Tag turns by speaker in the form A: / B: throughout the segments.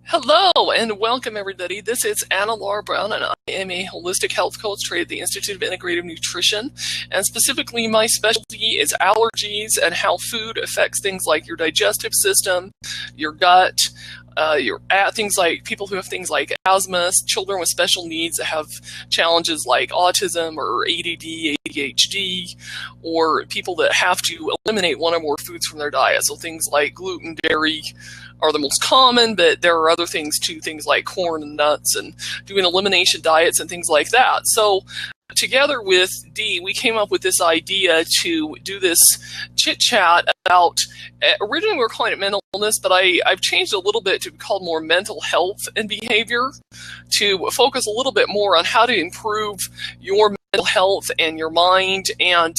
A: Hello and welcome everybody. This is Anna Laura Brown and I am a holistic health coach trained at the Institute of Integrative Nutrition. And specifically my specialty is allergies and how food affects things like your digestive system, your gut, things like people who have things like asthma, children with special needs that have challenges like autism or ADD, ADHD, or people that have to eliminate one or more foods from their diet. So things like gluten, dairy, are the most common, but there are other things too, things like corn and nuts and doing elimination diets and things like that. So together with Dee, we came up with this idea to do this chit chat about, originally we were calling it mental illness, but I've changed it a little bit to be called more mental health and behavior, to focus a little bit more on how to improve your mental health and your mind. And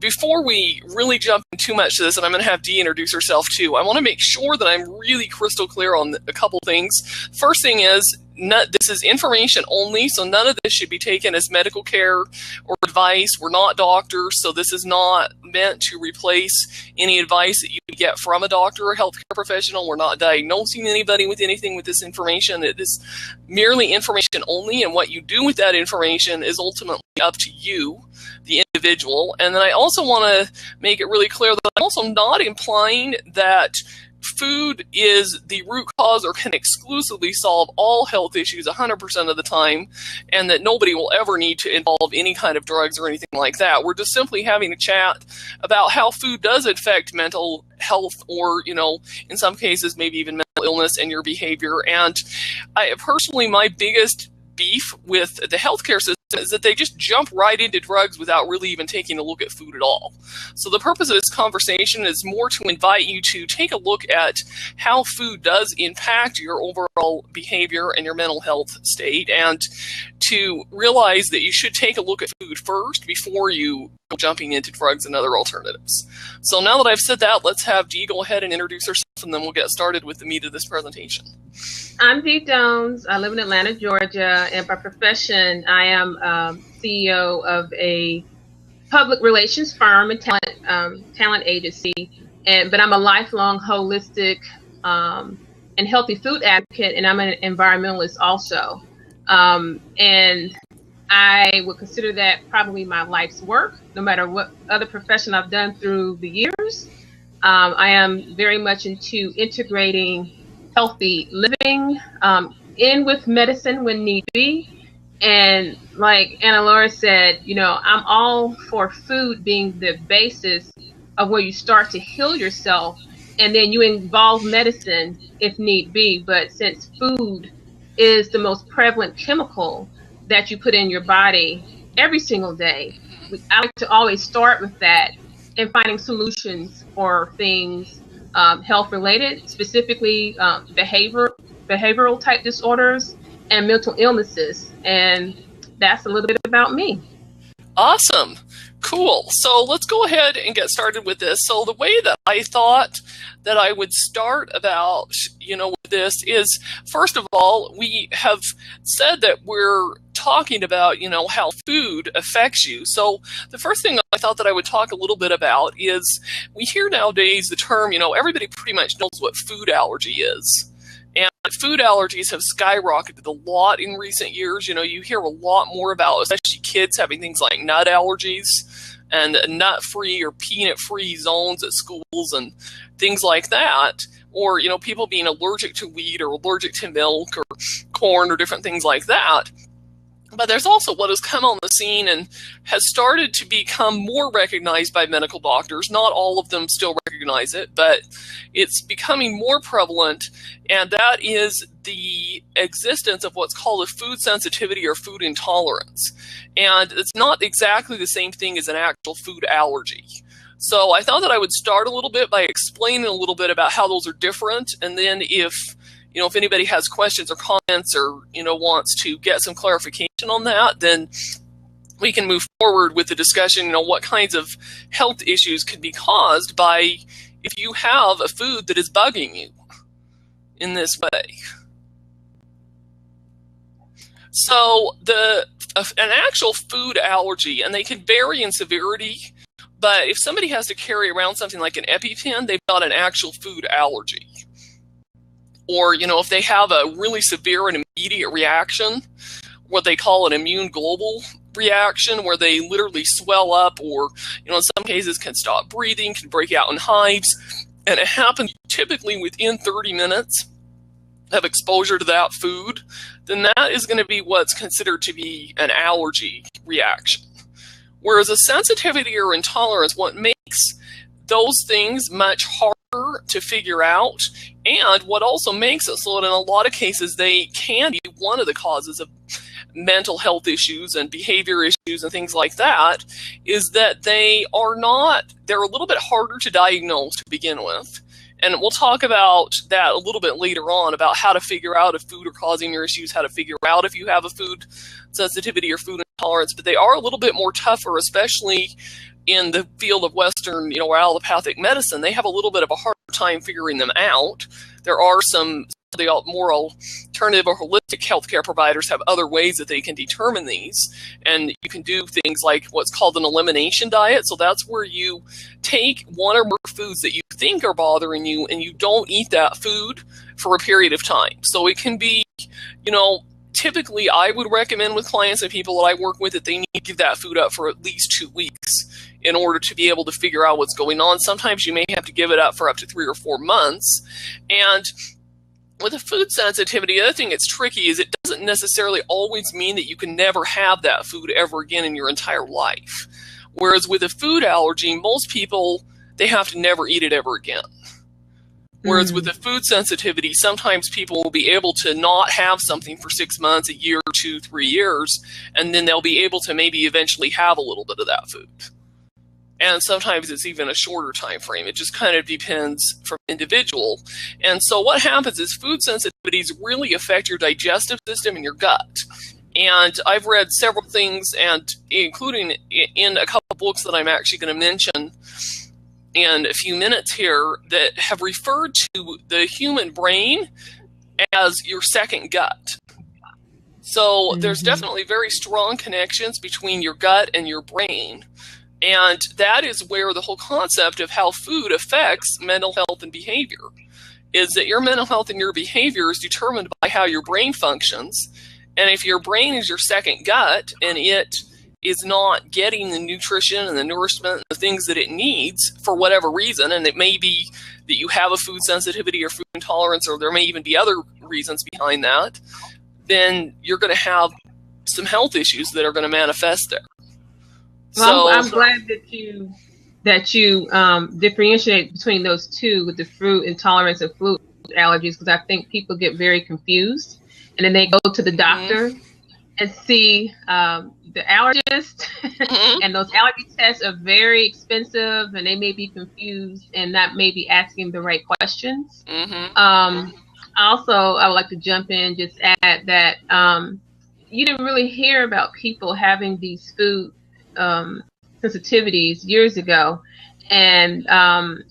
A: before we really jump in too much to this, and I'm going to have Dee introduce herself too, I want to make sure that I'm really crystal clear on a couple things. First thing is, this is information only, so none of this should be taken as medical care or advice. We're not doctors, so this is not meant to replace any advice that you get from a doctor or healthcare professional. We're not diagnosing anybody with anything with this information. It is merely information only, and what you do with that information is ultimately up to you, the individual. And then I also want to make it really clear that I'm also not implying that food is the root cause or can exclusively solve all health issues 100% of the time, and that nobody will ever need to involve any kind of drugs or anything like that. We're just simply having a chat about how food does affect mental health, or, in some cases, maybe even mental illness and your behavior. And I personally, my biggest beef with the healthcare system is that they just jump right into drugs without really even taking a look at food at all. So the purpose of this conversation is more to invite you to take a look at how food does impact your overall behavior and your mental health state, and to realize that you should take a look at food first before you go jumping into drugs and other alternatives. So now that I've said that, let's have Dee go ahead and introduce herself, and then we'll get started with the meat of this presentation.
B: I'm Dee Doans. I live in Atlanta, Georgia, and by profession, I am CEO of a public relations firm and talent agency. But I'm a lifelong holistic and healthy food advocate, and I'm an environmentalist also. And I would consider that probably my life's work, no matter what other profession I've done through the years. I am very much into integrating healthy living in with medicine when need be. And like Anna Laura said, I'm all for food being the basis of where you start to heal yourself, and then you involve medicine if need be. But since food is the most prevalent chemical that you put in your body every single day, I like to always start with that and finding solutions for things health related, specifically behavioral type disorders and mental illnesses. And that's a little bit about me.
A: Awesome. Cool. So let's go ahead and get started with this. So the way that I thought that I would start about, with this is, first of all, we have said that we're talking about, how food affects you. So the first thing I thought that I would talk a little bit about is, we hear nowadays the term, everybody pretty much knows what food allergy is. And food allergies have skyrocketed a lot in recent years. You hear a lot more about, especially kids having things like nut allergies and nut-free or peanut-free zones at schools and things like that. Or, people being allergic to wheat or allergic to milk or corn or different things like that. But there's also what has come on the scene and has started to become more recognized by medical doctors. Not all of them still recognize it, but it's becoming more prevalent, and that is the existence of what's called a food sensitivity or food intolerance. And it's not exactly the same thing as an actual food allergy. So I thought that I would start a little bit by explaining a little bit about how those are different, and then if anybody has questions or comments or, wants to get some clarification on that, then we can move forward with the discussion, what kinds of health issues could be caused by if you have a food that is bugging you in this way. So an actual food allergy, and they can vary in severity, but if somebody has to carry around something like an EpiPen, they've got an actual food allergy. or, if they have a really severe and immediate reaction, what they call an immune global reaction, where they literally swell up, or, in some cases can stop breathing, can break out in hives, and it happens typically within 30 minutes of exposure to that food, then that is going to be what's considered to be an allergy reaction. Whereas a sensitivity or intolerance, what makes those things much harder to figure out, and what also makes it so that in a lot of cases they can be one of the causes of mental health issues and behavior issues and things like that, is that they're a little bit harder to diagnose to begin with. And we'll talk about that a little bit later on, about how to figure out if food are causing your issues, how to figure out if you have a food sensitivity or food intolerance. But they are a little bit more tougher, especially in the field of Western, or allopathic medicine. They have a little bit of a hard time figuring them out. There are some the more alternative or holistic healthcare providers have other ways that they can determine these. And you can do things like what's called an elimination diet. So that's where you take one or more foods that you think are bothering you and you don't eat that food for a period of time. So it can be, typically I would recommend with clients and people that I work with that they need to give that food up for at least 2 weeks in order to be able to figure out what's going on. Sometimes you may have to give it up for up to 3 or 4 months. And with a food sensitivity, the other thing that's tricky is it doesn't necessarily always mean that you can never have that food ever again in your entire life. Whereas with a food allergy, most people, they have to never eat it ever again. Whereas with a food sensitivity, sometimes people will be able to not have something for 6 months, a year, 2, 3 years, and then they'll be able to maybe eventually have a little bit of that food. And sometimes it's even a shorter time frame. It just kind of depends from individual. And so what happens is food sensitivities really affect your digestive system and your gut. And I've read several things, and including in a couple of books that I'm actually going to mention in a few minutes here, that have referred to the human brain as your second gut. So there's definitely very strong connections between your gut and your brain. And that is where the whole concept of how food affects mental health and behavior is, that your mental health and your behavior is determined by how your brain functions. And if your brain is your second gut and it is not getting the nutrition and the nourishment and the things that it needs for whatever reason, and it may be that you have a food sensitivity or food intolerance, or there may even be other reasons behind that, then you're going to have some health issues that are going to manifest there.
B: Well, I'm glad that you differentiate between those two, with the food intolerance and food allergies, because I think people get very confused, and then they go to the doctor and see the allergist, and those allergy tests are very expensive, and they may be confused and not maybe asking the right questions. Also, I would like to jump in, just add that you didn't really hear about people having these food sensitivities years ago, and I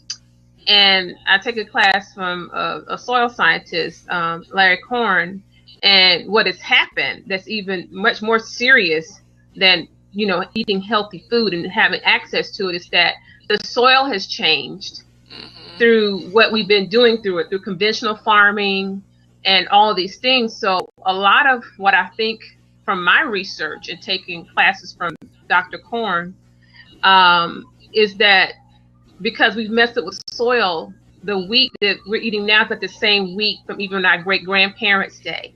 B: take a class from a soil scientist, Larry Korn, and what has happened that's even much more serious than eating healthy food and having access to it is that the soil has changed through what we've been doing through conventional farming and all of these things. So a lot of what I think from my research and taking classes from Dr. Korn is that because we've messed up with soil, the wheat that we're eating now is like the same wheat from even our great grandparents' day.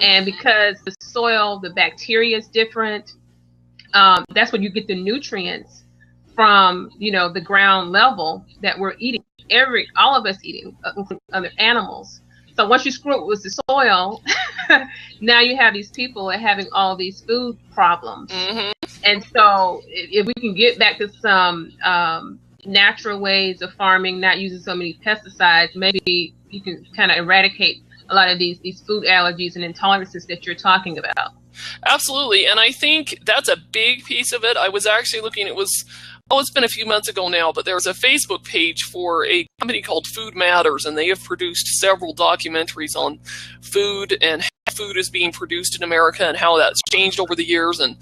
B: And because the soil, the bacteria is different, that's when you get the nutrients from the ground level that we're eating, all of us eating, including other animals. So once you screw it with the soil, now you have these people are having all these food problems. And so if we can get back to some natural ways of farming, not using so many pesticides, maybe you can kind of eradicate a lot of these food allergies and intolerances that you're talking about.
A: Absolutely. And I think that's a big piece of it. I was actually looking, it's been a few months ago now, but there was a Facebook page for a company called Food Matters, and they have produced several documentaries on food and how food is being produced in America and how that's changed over the years. And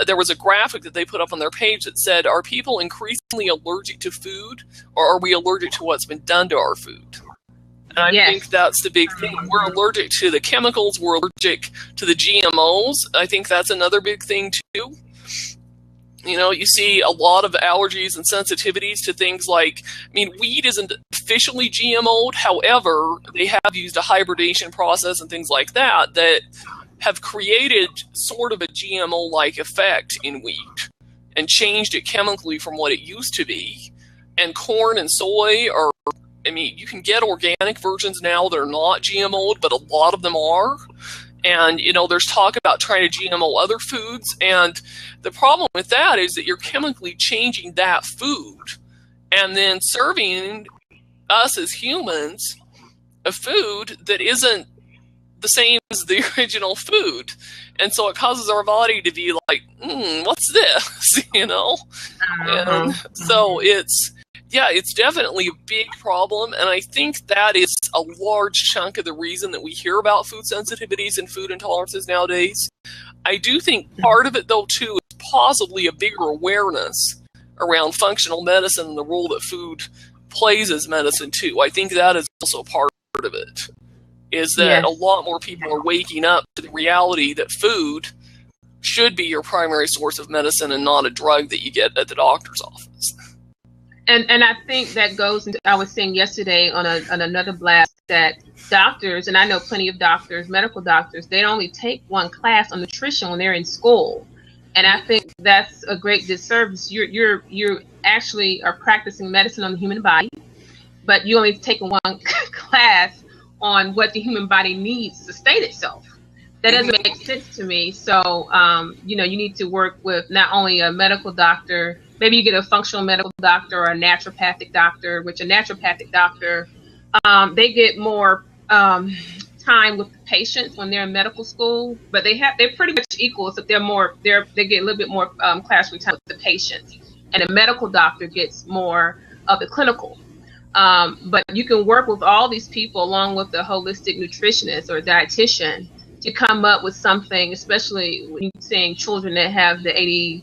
A: there was a graphic that they put up on their page that said, are people increasingly allergic to food, or are we allergic to what's been done to our food? And I
B: Yes.
A: think that's the big thing. We're allergic to the chemicals. We're allergic to the GMOs. I think that's another big thing too. You know, you see a lot of allergies and sensitivities to things like, I mean, wheat isn't officially GMO'd. However, they have used a hybridization process and things like that that have created sort of a GMO-like effect in wheat and changed it chemically from what it used to be. And corn and soy are, I mean, you can get organic versions now that are not GMO'd, but a lot of them are. And, you know, there's talk about trying to GMO other foods. And the problem with that is that you're chemically changing that food and then serving us as humans a food that isn't the same as the original food. And so it causes our body to be like, what's this? You know? And so it's definitely a big problem, and I think that is a large chunk of the reason that we hear about food sensitivities and food intolerances nowadays. I do think part of it, though, too, is possibly a bigger awareness around functional medicine and the role that food plays as medicine, too. I think that is also part of it, is that a lot more people are waking up to the reality that food should be your primary source of medicine and not a drug that you get at the doctor's office.
B: And I think that goes into, I was saying yesterday on another blast that doctors, and I know plenty of doctors, medical doctors, they only take one class on nutrition when they're in school. And I think that's a great disservice. You actually are practicing medicine on the human body, but you only taking one class on what the human body needs to sustain itself. That doesn't make sense to me. So, you know, you need to work with not only a medical doctor, maybe you get a functional medical doctor or a naturopathic doctor, which a naturopathic doctor, they get more time with the patients when they're in medical school, but they're pretty much equal, except they get a little bit more classroom time with the patients. And a medical doctor gets more of the clinical. But you can work with all these people along with the holistic nutritionist or dietitian to come up with something, especially when you're saying children that have the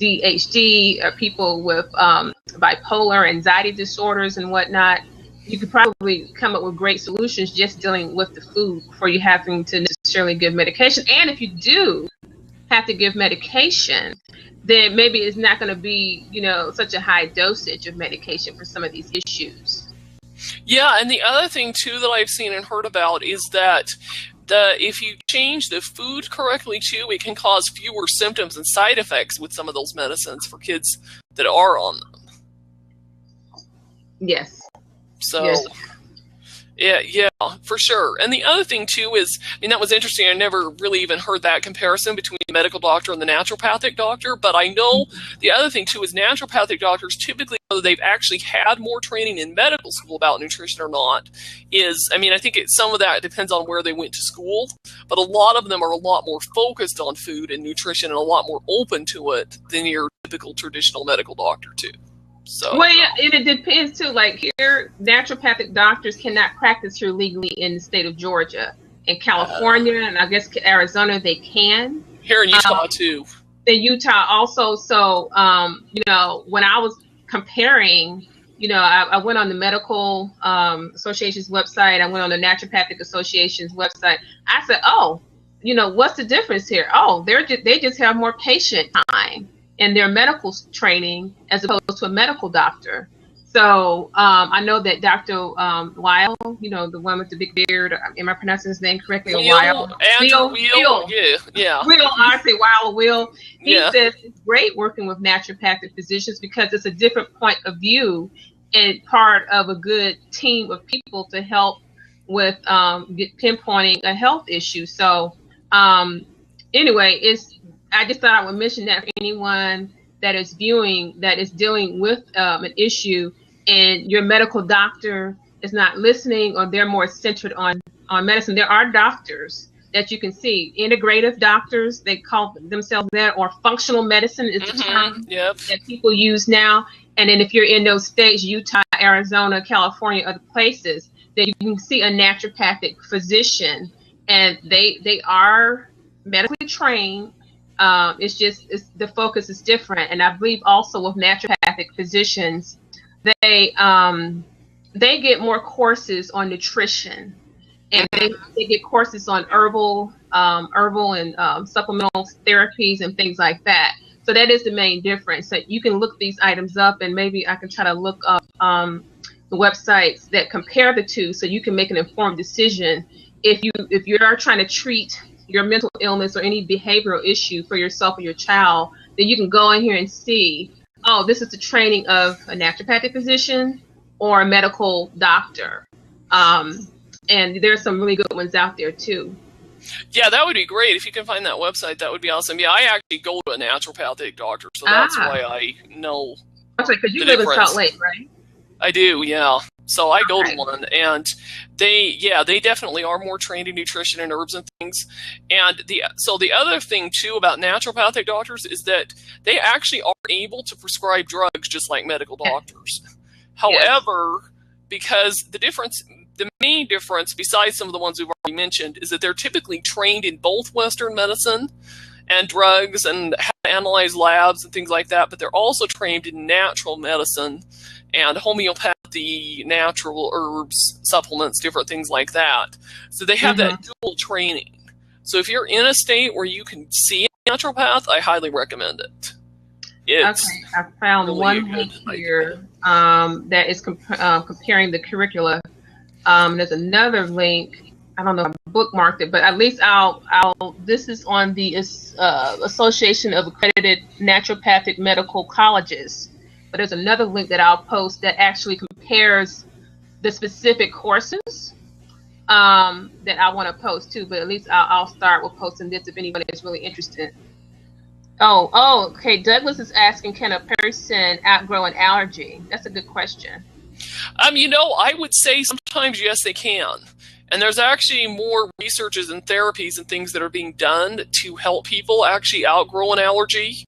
B: ADHD or people with bipolar, anxiety disorders and whatnot. You could probably come up with great solutions just dealing with the food before you having to necessarily give medication. And if you do have to give medication, then maybe it's not going to be, you know, such a high dosage of medication for some of these issues.
A: Yeah, and the other thing, too, that I've seen and heard about is that if you change the food correctly, too, it can cause fewer symptoms and side effects with some of those medicines for kids that are on them.
B: Yes.
A: So,
B: yes.
A: Yeah, for sure. And the other thing, too, is, I mean, that was interesting. I never really even heard that comparison between the medical doctor and the naturopathic doctor. But I know the other thing, too, is naturopathic doctors typically, whether they've actually had more training in medical school about nutrition or not, is, I mean, I think some of that depends on where they went to school. But a lot of them are a lot more focused on food and nutrition and a lot more open to it than your typical traditional medical doctor, too. So,
B: well, yeah, and it depends too. Like here, naturopathic doctors cannot practice here legally in the state of Georgia. In California and I guess Arizona, they can.
A: Here in Utah too.
B: In Utah also. So, you know, when I was comparing, you know, I went on the Medical Association's website. I went on the Naturopathic Association's website. I said, oh, you know, what's the difference here? Oh, they just have more patient time in their medical training as opposed to a medical doctor. So I know that Dr. Weil, you know, the one with the big beard, am I pronouncing his name correctly?
A: Will.
B: Will.
A: Yeah.
B: Will, I say Weil, Will. He says it's great working with naturopathic physicians because it's a different point of view and part of a good team of people to help with pinpointing a health issue. So anyway, I just thought I would mention that for anyone that is dealing with an issue and your medical doctor is not listening or they're more centered on medicine. There are doctors that you can see, integrative doctors, they call themselves that, or functional medicine is the term that people use now. And then if you're in those states, Utah, Arizona, California, other places, then you can see a naturopathic physician and they are medically trained. The focus is different. And I believe also with naturopathic physicians, they they get more courses on nutrition, and they get courses on herbal and supplemental therapies and things like that. So that is the main difference. So you can look these items up, and maybe I can try to look up the websites that compare the two, so you can make an informed decision. If you are trying to treat your mental illness or any behavioral issue for yourself or your child, then you can go in here and see, oh, this is the training of a naturopathic physician or a medical doctor. And there's some really good ones out there too.
A: Yeah, that would be great. If you can find that website, that would be awesome. Yeah, I actually go to a naturopathic doctor, so that's why I know.
B: That's right, because you live in Salt Lake, right?
A: I do, yeah. So I go to one, and they definitely are more trained in nutrition and herbs and things. And the other thing too about naturopathic doctors is that they actually are able to prescribe drugs just like medical doctors. However, because the main difference, besides some of the ones we've already mentioned, is that they're typically trained in both Western medicine and drugs and how to analyze labs and things like that, but they're also trained in natural medicine and homeopathy, natural herbs, supplements, different things like that. So they have that dual training. So if you're in a state where you can see a naturopath, I highly recommend it. It's
B: I found really one link here that is comparing the curricula. There's another link. I don't know if I bookmarked it, but at least this is on the Association of Accredited Naturopathic Medical Colleges. But there's another link that I'll post that actually compares the specific courses that I want to post too. But at least I'll start with posting this if anyone is really interested. Okay. Douglas is asking, can a person outgrow an allergy? That's a good question.
A: I would say sometimes yes, they can. And there's actually more researches and therapies and things that are being done to help people actually outgrow an allergy.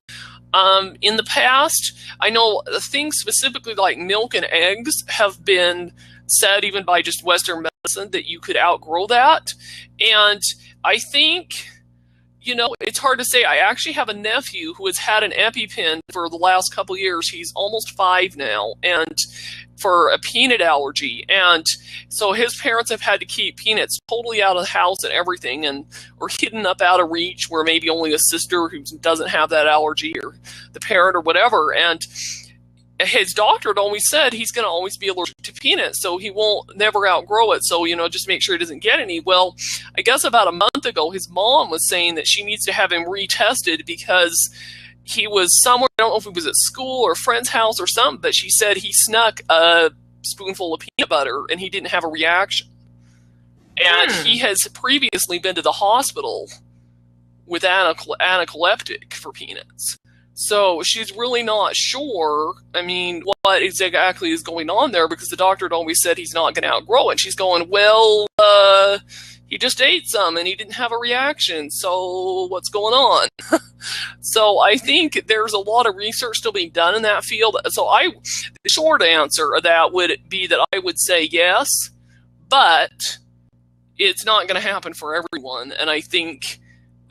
A: In the past, I know things specifically like milk and eggs have been said even by just Western medicine that you could outgrow that. And I think, it's hard to say. I actually have a nephew who has had an EpiPen for the last couple of years. He's almost 5 now, and for a peanut allergy. And so his parents have had to keep peanuts totally out of the house and everything, or hidden up out of reach where maybe only a sister who doesn't have that allergy or the parent or whatever. And his doctor had always said he's going to always be allergic to peanuts, so he won't never outgrow it. So, just make sure he doesn't get any. Well, I guess about a month ago, his mom was saying that she needs to have him retested because he was somewhere, I don't know if he was at school or a friend's house or something, but she said he snuck a spoonful of peanut butter and he didn't have a reaction. And he has previously been to the hospital with anaphylactic for peanuts. So she's really not sure, what exactly is going on there, because the doctor had always said he's not going to outgrow it. She's going, well, he just ate some and he didn't have a reaction, so what's going on? So I think there's a lot of research still being done in that field. So the short answer of that would be that I would say yes, but it's not going to happen for everyone. And I think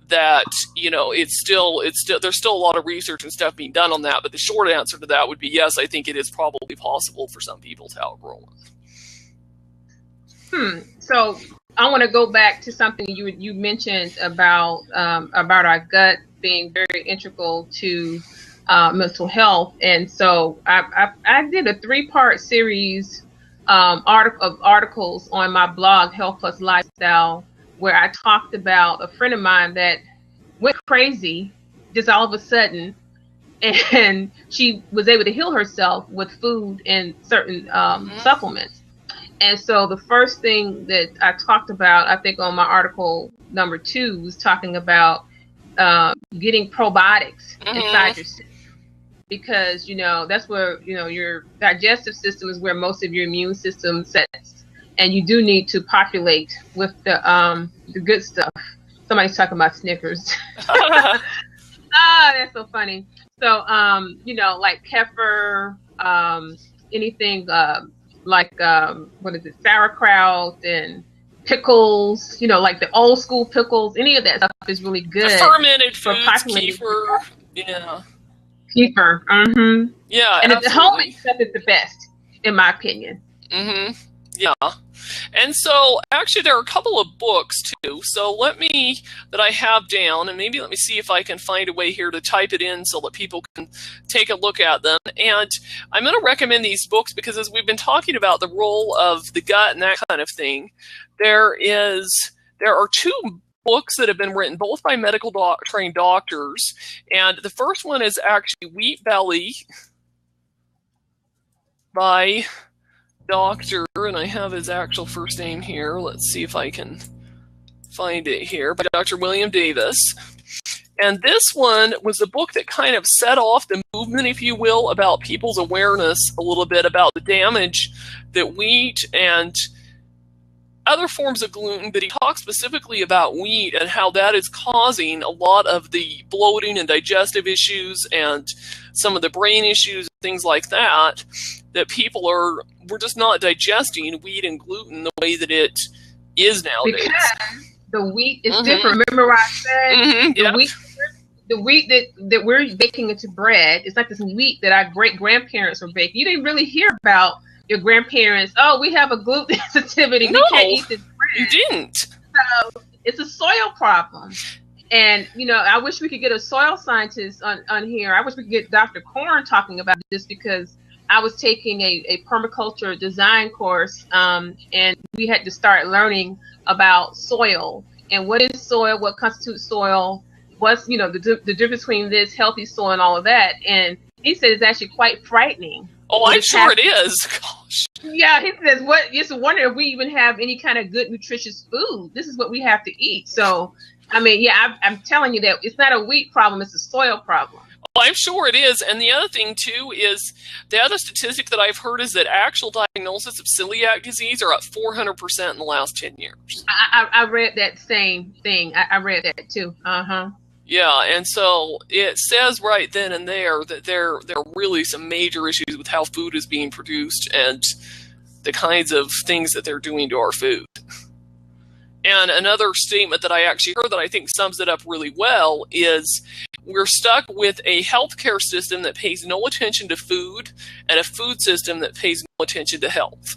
A: that, there's still a lot of research and stuff being done on that. But the short answer to that would be yes, I think it is probably possible for some people to outgrow it.
B: So I want to go back to something you mentioned about our gut being very integral to mental health. And so I did a 3-part series of articles on my blog, Health Plus Lifestyle, where I talked about a friend of mine that went crazy just all of a sudden, and she was able to heal herself with food and certain supplements. And so the first thing that I talked about, I think on my article number 2, was talking about getting probiotics inside your system. Because, that's where, your digestive system is where most of your immune system sets. And you do need to populate with the good stuff. Somebody's talking about Snickers. That's so funny. So, like kefir, anything sauerkraut and pickles, like the old school pickles, any of that stuff is really good.
A: The fermented foods, kefir. Yeah.
B: Kefir.
A: Yeah,
B: and the homemade stuff is the best, in my opinion.
A: Mm-hmm. Yeah. And so actually there are a couple of books too. So that I have down, and maybe let me see if I can find a way here to type it in so that people can take a look at them. And I'm going to recommend these books because as we've been talking about the role of the gut and that kind of thing, there are two books that have been written both by trained doctors. And the first one is actually Wheat Belly by Doctor, and I have his actual first name here. Let's see if I can find it here, by Dr. William Davis. And this one was the book that kind of set off the movement, if you will, about people's awareness a little bit about the damage that wheat and other forms of gluten, but he talks specifically about wheat and how that is causing a lot of the bloating and digestive issues and some of the brain issues, things like that, that we're just not digesting wheat and gluten the way that it is nowadays.
B: Because the wheat is different. Remember what I said? The wheat that we're baking into bread is like this wheat that our great grandparents were baking. You didn't really hear about your grandparents. Oh, we have a gluten sensitivity.
A: No,
B: we can't eat this bread.
A: You didn't.
B: So it's a soil problem. And, I wish we could get a soil scientist on here. I wish we could get Dr. Korn talking about this because I was taking a permaculture design course, and we had to start learning about soil and what is soil, what constitutes soil, what's, the difference between this healthy soil and all of that. And he said it's actually quite frightening.
A: Oh, I'm sure it is. Gosh.
B: Yeah, he says, it's a wonder if we even have any kind of good, nutritious food. This is what we have to eat. So, I'm telling you that it's not a wheat problem, it's a soil problem.
A: Well, I'm sure it is. And the other thing, too, is the other statistic that I've heard is that actual diagnosis of celiac disease are up 400% in the last 10 years.
B: I read that same thing. I read that, too. Uh-huh.
A: Yeah, and so it says right then and there that there are really some major issues with how food is being produced and the kinds of things that they're doing to our food. And another statement that I actually heard that I think sums it up really well is we're stuck with a healthcare system that pays no attention to food and a food system that pays no attention to health.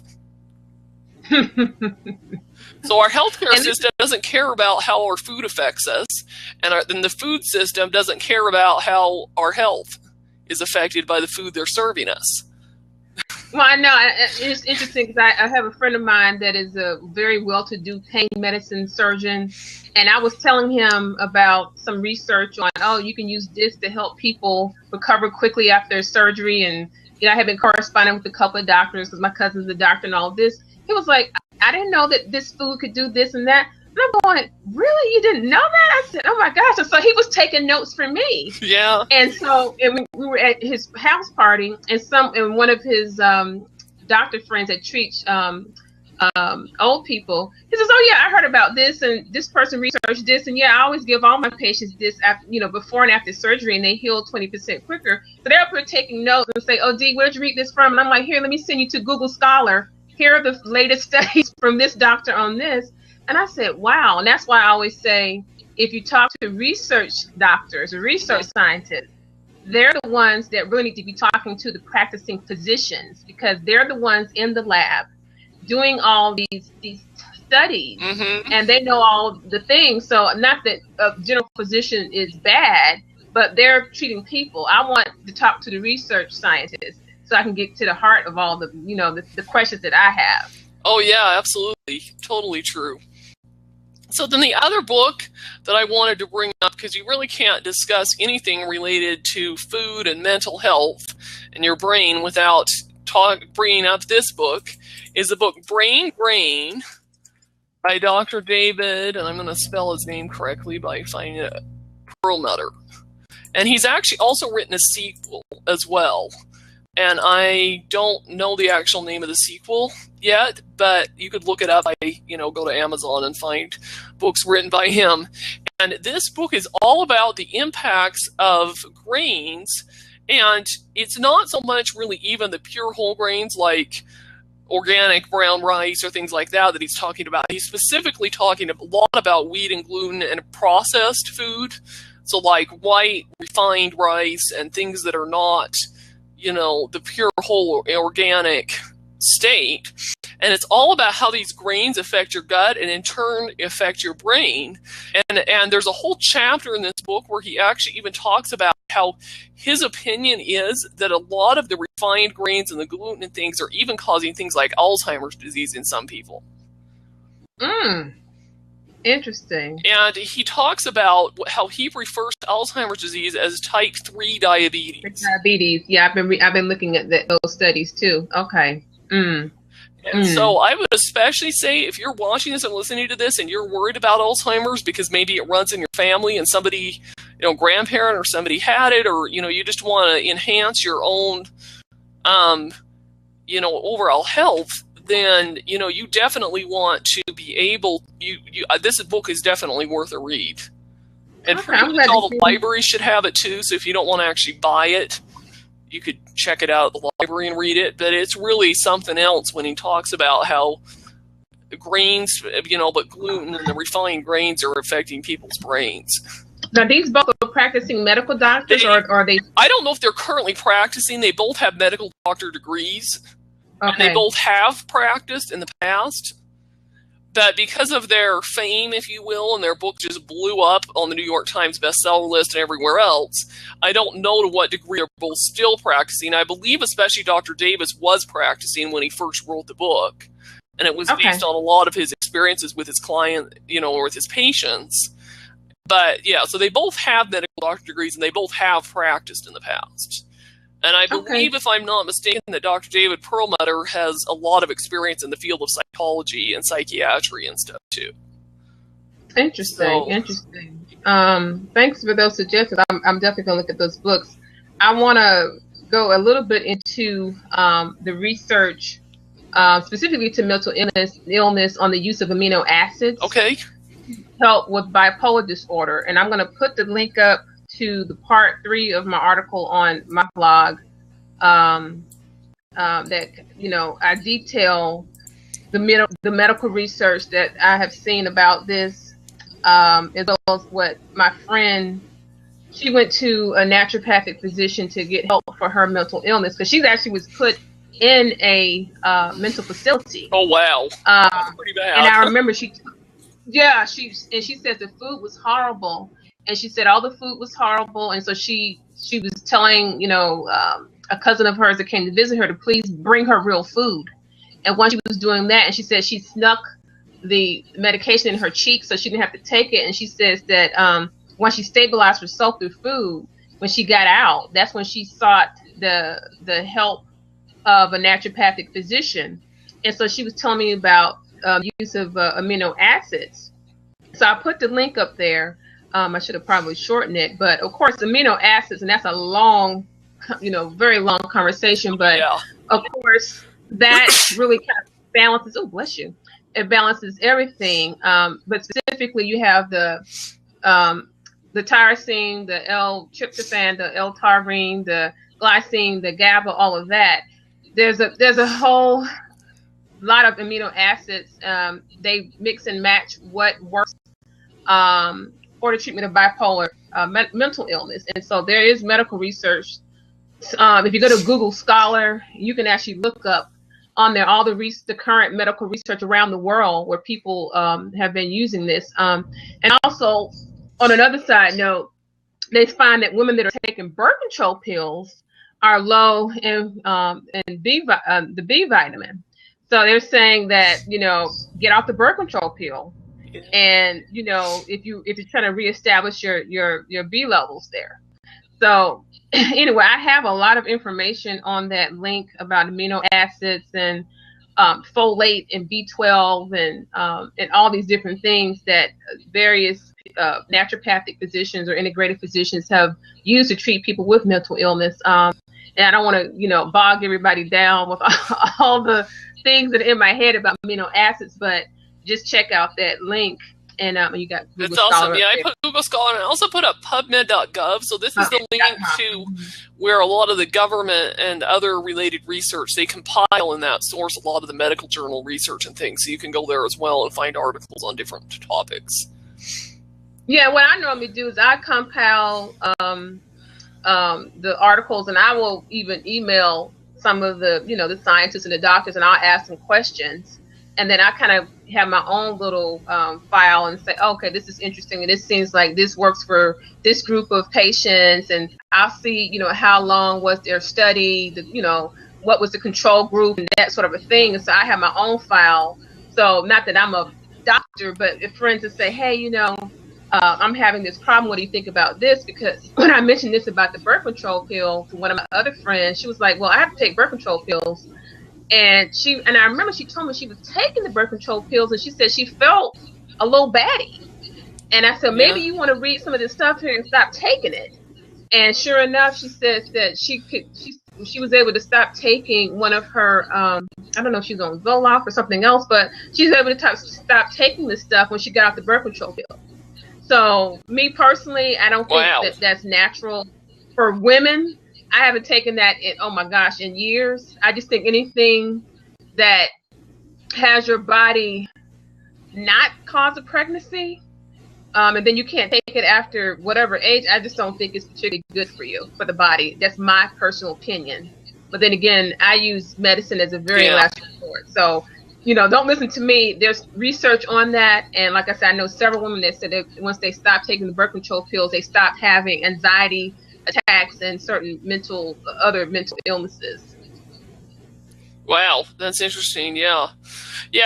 A: So our healthcare system doesn't care about how our food affects us, and the food system doesn't care about how our health is affected by the food they're serving us.
B: Well, I know it's interesting because I have a friend of mine that is a very well-to-do pain medicine surgeon, and I was telling him about some research on, you can use this to help people recover quickly after surgery, and I have been corresponding with a couple of doctors because my cousin's a doctor and all this. He was like, I didn't know that this food could do this and that. And I'm going, really? You didn't know that? I said, oh my gosh. And so he was taking notes for me.
A: Yeah.
B: And so we were at his house party, and one of his doctor friends that treats old people, he says, oh yeah, I heard about this, and this person researched this, and yeah, I always give all my patients this after, before and after surgery, and they heal 20% quicker. So they're up here taking notes and say, oh Dee, where'd you read this from? And I'm like, here, let me send you to Google Scholar. Here are the latest studies from this doctor on this. And I said, wow. And that's why I always say, if you talk to research doctors or research scientists, they're the ones that really need to be talking to the practicing physicians, because they're the ones in the lab doing all these studies, and they know all the things. So not that a general physician is bad, but they're treating people. I want to talk to the research scientists so I can get to the heart of all the, the questions that I have.
A: Oh, yeah, absolutely. Totally true. So then the other book that I wanted to bring up, because you really can't discuss anything related to food and mental health and your brain without bringing up this book, is the book Brain Grain by Dr. David, and I'm going to spell his name correctly by finding it, Perlmutter. And he's actually also written a sequel as well. And I don't know the actual name of the sequel yet, but you could look it up. Go to Amazon and find books written by him. And this book is all about the impacts of grains. And it's not so much really even the pure whole grains like organic brown rice or things like that he's talking about. He's specifically talking a lot about wheat and gluten and processed food. So like white refined rice and things that are not, the pure whole organic state. And it's all about how these grains affect your gut and in turn affect your brain. And there's a whole chapter in this book where he actually even talks about how his opinion is that a lot of the refined grains and the gluten and things are even causing things like Alzheimer's disease in some people.
B: Interesting.
A: And he talks about how he refers to Alzheimer's disease as type 3 diabetes.
B: Diabetes. Yeah, I've been looking at those studies too. Okay.
A: And so I would especially say if you're watching this and listening to this and you're worried about Alzheimer's because maybe it runs in your family and somebody, grandparent or somebody had it, or, you just want to enhance your own, overall health, then, you definitely want to be able, this book is definitely worth a read. And pretty much all the libraries should have it too, so if you don't want to actually buy it, you could check it out at the library and read it. But it's really something else when he talks about how the grains, but gluten and the refined grains are affecting people's brains.
B: Now, these both are practicing medical doctors, or are they?
A: I don't know if they're currently practicing. They both have medical doctor degrees.
B: Okay.
A: And they both have practiced in the past. But because of their fame, if you will, and their book just blew up on the New York Times bestseller list and everywhere else, I don't know to what degree they're both still practicing. I believe especially Dr. Davis was practicing when he first wrote the book. And it was based on a lot of his experiences with his client, or with his patients. But yeah, so they both have medical doctor degrees and they both have practiced in the past. And I believe, if I'm not mistaken, that Dr. David Perlmutter has a lot of experience in the field of psychology and psychiatry and stuff, too.
B: Interesting. Thanks for those suggestions. I'm definitely going to look at those books. I want to go a little bit into the research, specifically to mental illness on the use of amino acids.
A: Okay.
B: To help with bipolar disorder. And I'm going to put the link up to the part 3 of my article on my blog that I detail the medical research that I have seen about this, as well as what my friend, she went to a naturopathic physician to get help for her mental illness because she actually was put in a mental facility.
A: Oh wow, that's pretty bad.
B: And I remember she said the food was horrible. And she said all the food was horrible, and so she was telling a cousin of hers that came to visit her to please bring her real food. And once she was doing that, and she said she snuck the medication in her cheek so she didn't have to take it. And she says that once she stabilized herself through food, when she got out, that's when she sought the help of a naturopathic physician. And so she was telling me about use of amino acids. So I put the link up there. I should have probably shortened it, but of course, amino acids, and that's a long, very long conversation. But of course, that really kind of balances. Oh, bless you! It balances everything. But specifically, you have the tyrosine, the L-tryptophan, the L-taurine, the glycine, the GABA, all of that. There's a whole lot of amino acids. They mix and match what works. For the treatment of bipolar mental illness. And so there is medical research. If you go to Google Scholar, you can actually look up on there all the current medical research around the world where people have been using this. And also, on another side note, they find that women that are taking birth control pills are low in the B vitamin. So they're saying that, get off the birth control pill. And if you're trying to reestablish your B levels there. So anyway, I have a lot of information on that link about amino acids and folate and B12 and all these different things that various naturopathic physicians or integrative physicians have used to treat people with mental illness. And I don't want to bog everybody down with all the things that are in my head about amino acids, but just check out that link, and you got Google
A: Scholar. That's awesome. Yeah,
B: I
A: put Google Scholar, and I also put up PubMed.gov. So this is the link to where a lot of the government and other related research, they compile in that source a lot of the medical journal research and things. So you can go there as well and find articles on different topics.
B: Yeah, what I normally do is I compile the articles, and I will even email some of the, the scientists and the doctors, and I'll ask them questions. And then I kind of have my own little file and say, okay, this is interesting. And this seems like this works for this group of patients. And I'll see, how long was their study, what was the control group and that sort of a thing. And so I have my own file. So not that I'm a doctor, but if friends would say, hey, I'm having this problem. What do you think about this? Because when I mentioned this about the birth control pill to one of my other friends, she was like, well, I have to take birth control pills. And I remember she told me she was taking the birth control pills, and she said she felt a little batty. And I said, maybe you want to read some of this stuff here and stop taking it. And sure enough, she says that she was able to stop taking one of her, I don't know if she's on Zoloft or something else, but she's able to stop taking this stuff when she got off the birth control pill. So me personally, I don't think that that's natural for women. I haven't taken that in years. I just think anything that has your body not cause a pregnancy, and then you can't take it after whatever age, I just don't think it's particularly good for you, for the body. That's my personal opinion. But then again, I use medicine as a very last resort. So, don't listen to me. There's research on that. And like I said, I know several women that said that once they stopped taking the birth control pills, they stopped having anxiety attacks and certain other mental illnesses.
A: Wow, that's interesting. Yeah.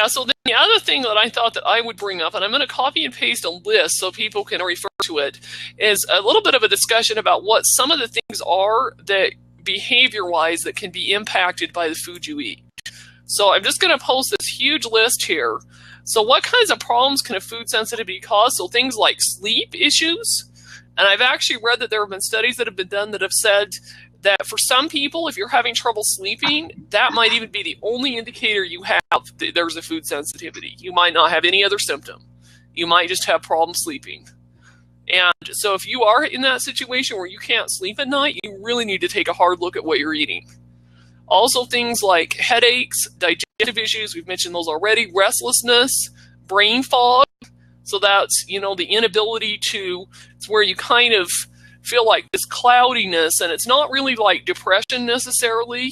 A: So then the other thing that I thought that I would bring up, and I'm going to copy and paste a list so people can refer to it, is a little bit of a discussion about what some of the things are that behavior-wise that can be impacted by the food you eat. So I'm just going to post this huge list here. So what kinds of problems can a food sensitivity cause? So things like sleep issues. And I've actually read that there have been studies that have been done that have said that for some people, if you're having trouble sleeping, that might even be the only indicator you have that there's a food sensitivity. You might not have any other symptom. You might just have problems sleeping. And so if you are in that situation where you can't sleep at night, you really need to take a hard look at what you're eating. Also things like headaches, digestive issues, we've mentioned those already, restlessness, brain fog. So that's, the inability it's where you kind of feel like this cloudiness, and it's not really like depression necessarily,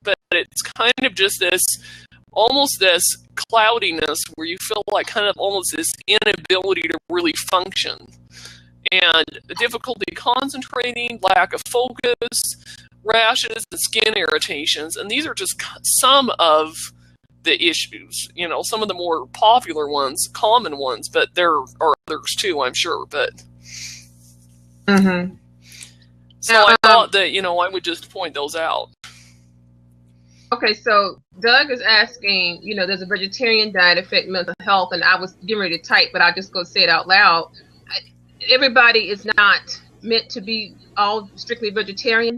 A: but it's kind of just almost this cloudiness where you feel like kind of almost this inability to really function. And difficulty concentrating, lack of focus, rashes, and skin irritations. And these are just some of the issues, some of the more popular ones, common ones, but there are others too, I'm sure. But so I thought that, I would just point those out.
B: Okay, so Doug is asking, does a vegetarian diet affect mental health? And I was getting ready to type, but I'll just go say it out loud. Everybody is not meant to be all strictly vegetarian.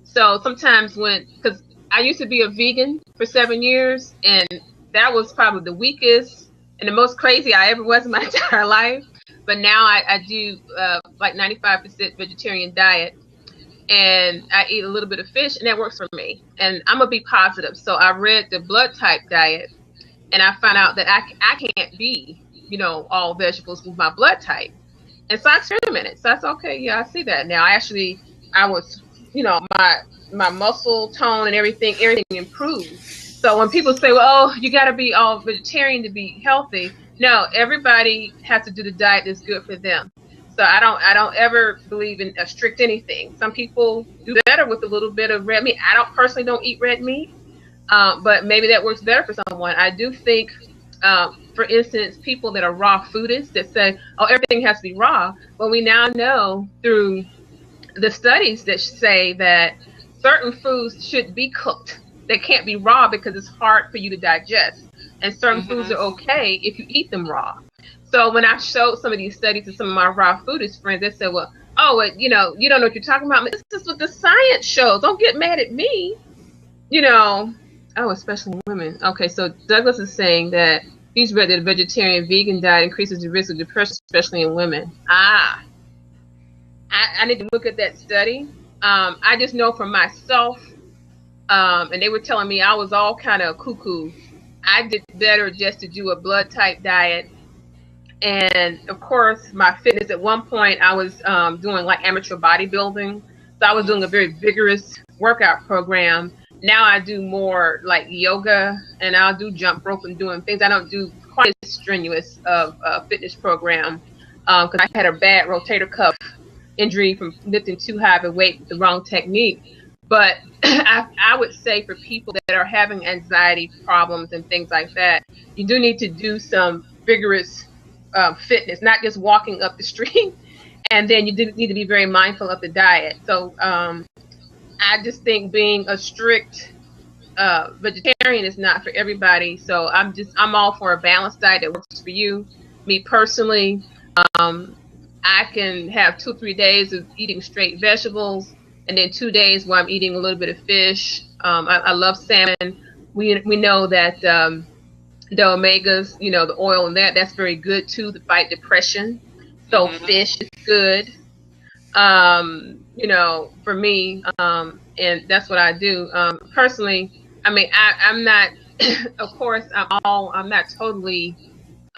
B: So sometimes because I used to be a vegan for 7 years, and that was probably the weakest and the most crazy I ever was in my entire life. But now I do like 95% vegetarian diet, and I eat a little bit of fish, and that works for me. And I'm going to be positive. So I read the blood type diet, and I found out that I can't be, all vegetables with my blood type. And so I experimented. So I said, okay, yeah, I see that now. I was, my muscle tone and everything improved. So when people say, well, you got to be all vegetarian to be healthy. No, everybody has to do the diet that's good for them. So I don't ever believe in a strict anything. Some people do better with a little bit of red meat. I personally don't eat red meat, but maybe that works better for someone. I do think, for instance, people that are raw foodists that say, oh, everything has to be raw. Well, we now know through the studies that say that certain foods should be cooked. They can't be raw because it's hard for you to digest. And certain foods are okay if you eat them raw. So when I showed some of these studies to some of my raw foodist friends, they said, well, you don't know what you're talking about. This is what the science shows. Don't get mad at me. Especially women. Okay, so Douglas is saying that he's read that a vegetarian vegan diet increases the risk of depression, especially in women. I need to look at that study. I just know for myself, and they were telling me I was all kind of cuckoo. I did better just to do a blood type diet. And of course, my fitness, at one point I was doing like amateur bodybuilding. So I was doing a very vigorous workout program. Now I do more like yoga, and I'll do jump rope and doing things. I don't do quite as strenuous of a fitness program because I had a bad rotator cuff injury from lifting too high of a weight with the wrong technique. But I would say for people that are having anxiety problems and things like that, you do need to do some vigorous fitness, not just walking up the street. And then you do need to be very mindful of the diet. So I just think being a strict vegetarian is not for everybody. So I'm all for a balanced diet that works for you. Me personally, I can have 2 or 3 days of eating straight vegetables, and then 2 days where I'm eating a little bit of fish. I love salmon. We know that the omegas, the oil in that's very good too to fight depression. So fish is good. For me, and that's what I do. Personally, I mean, I'm not, of course, I'm not totally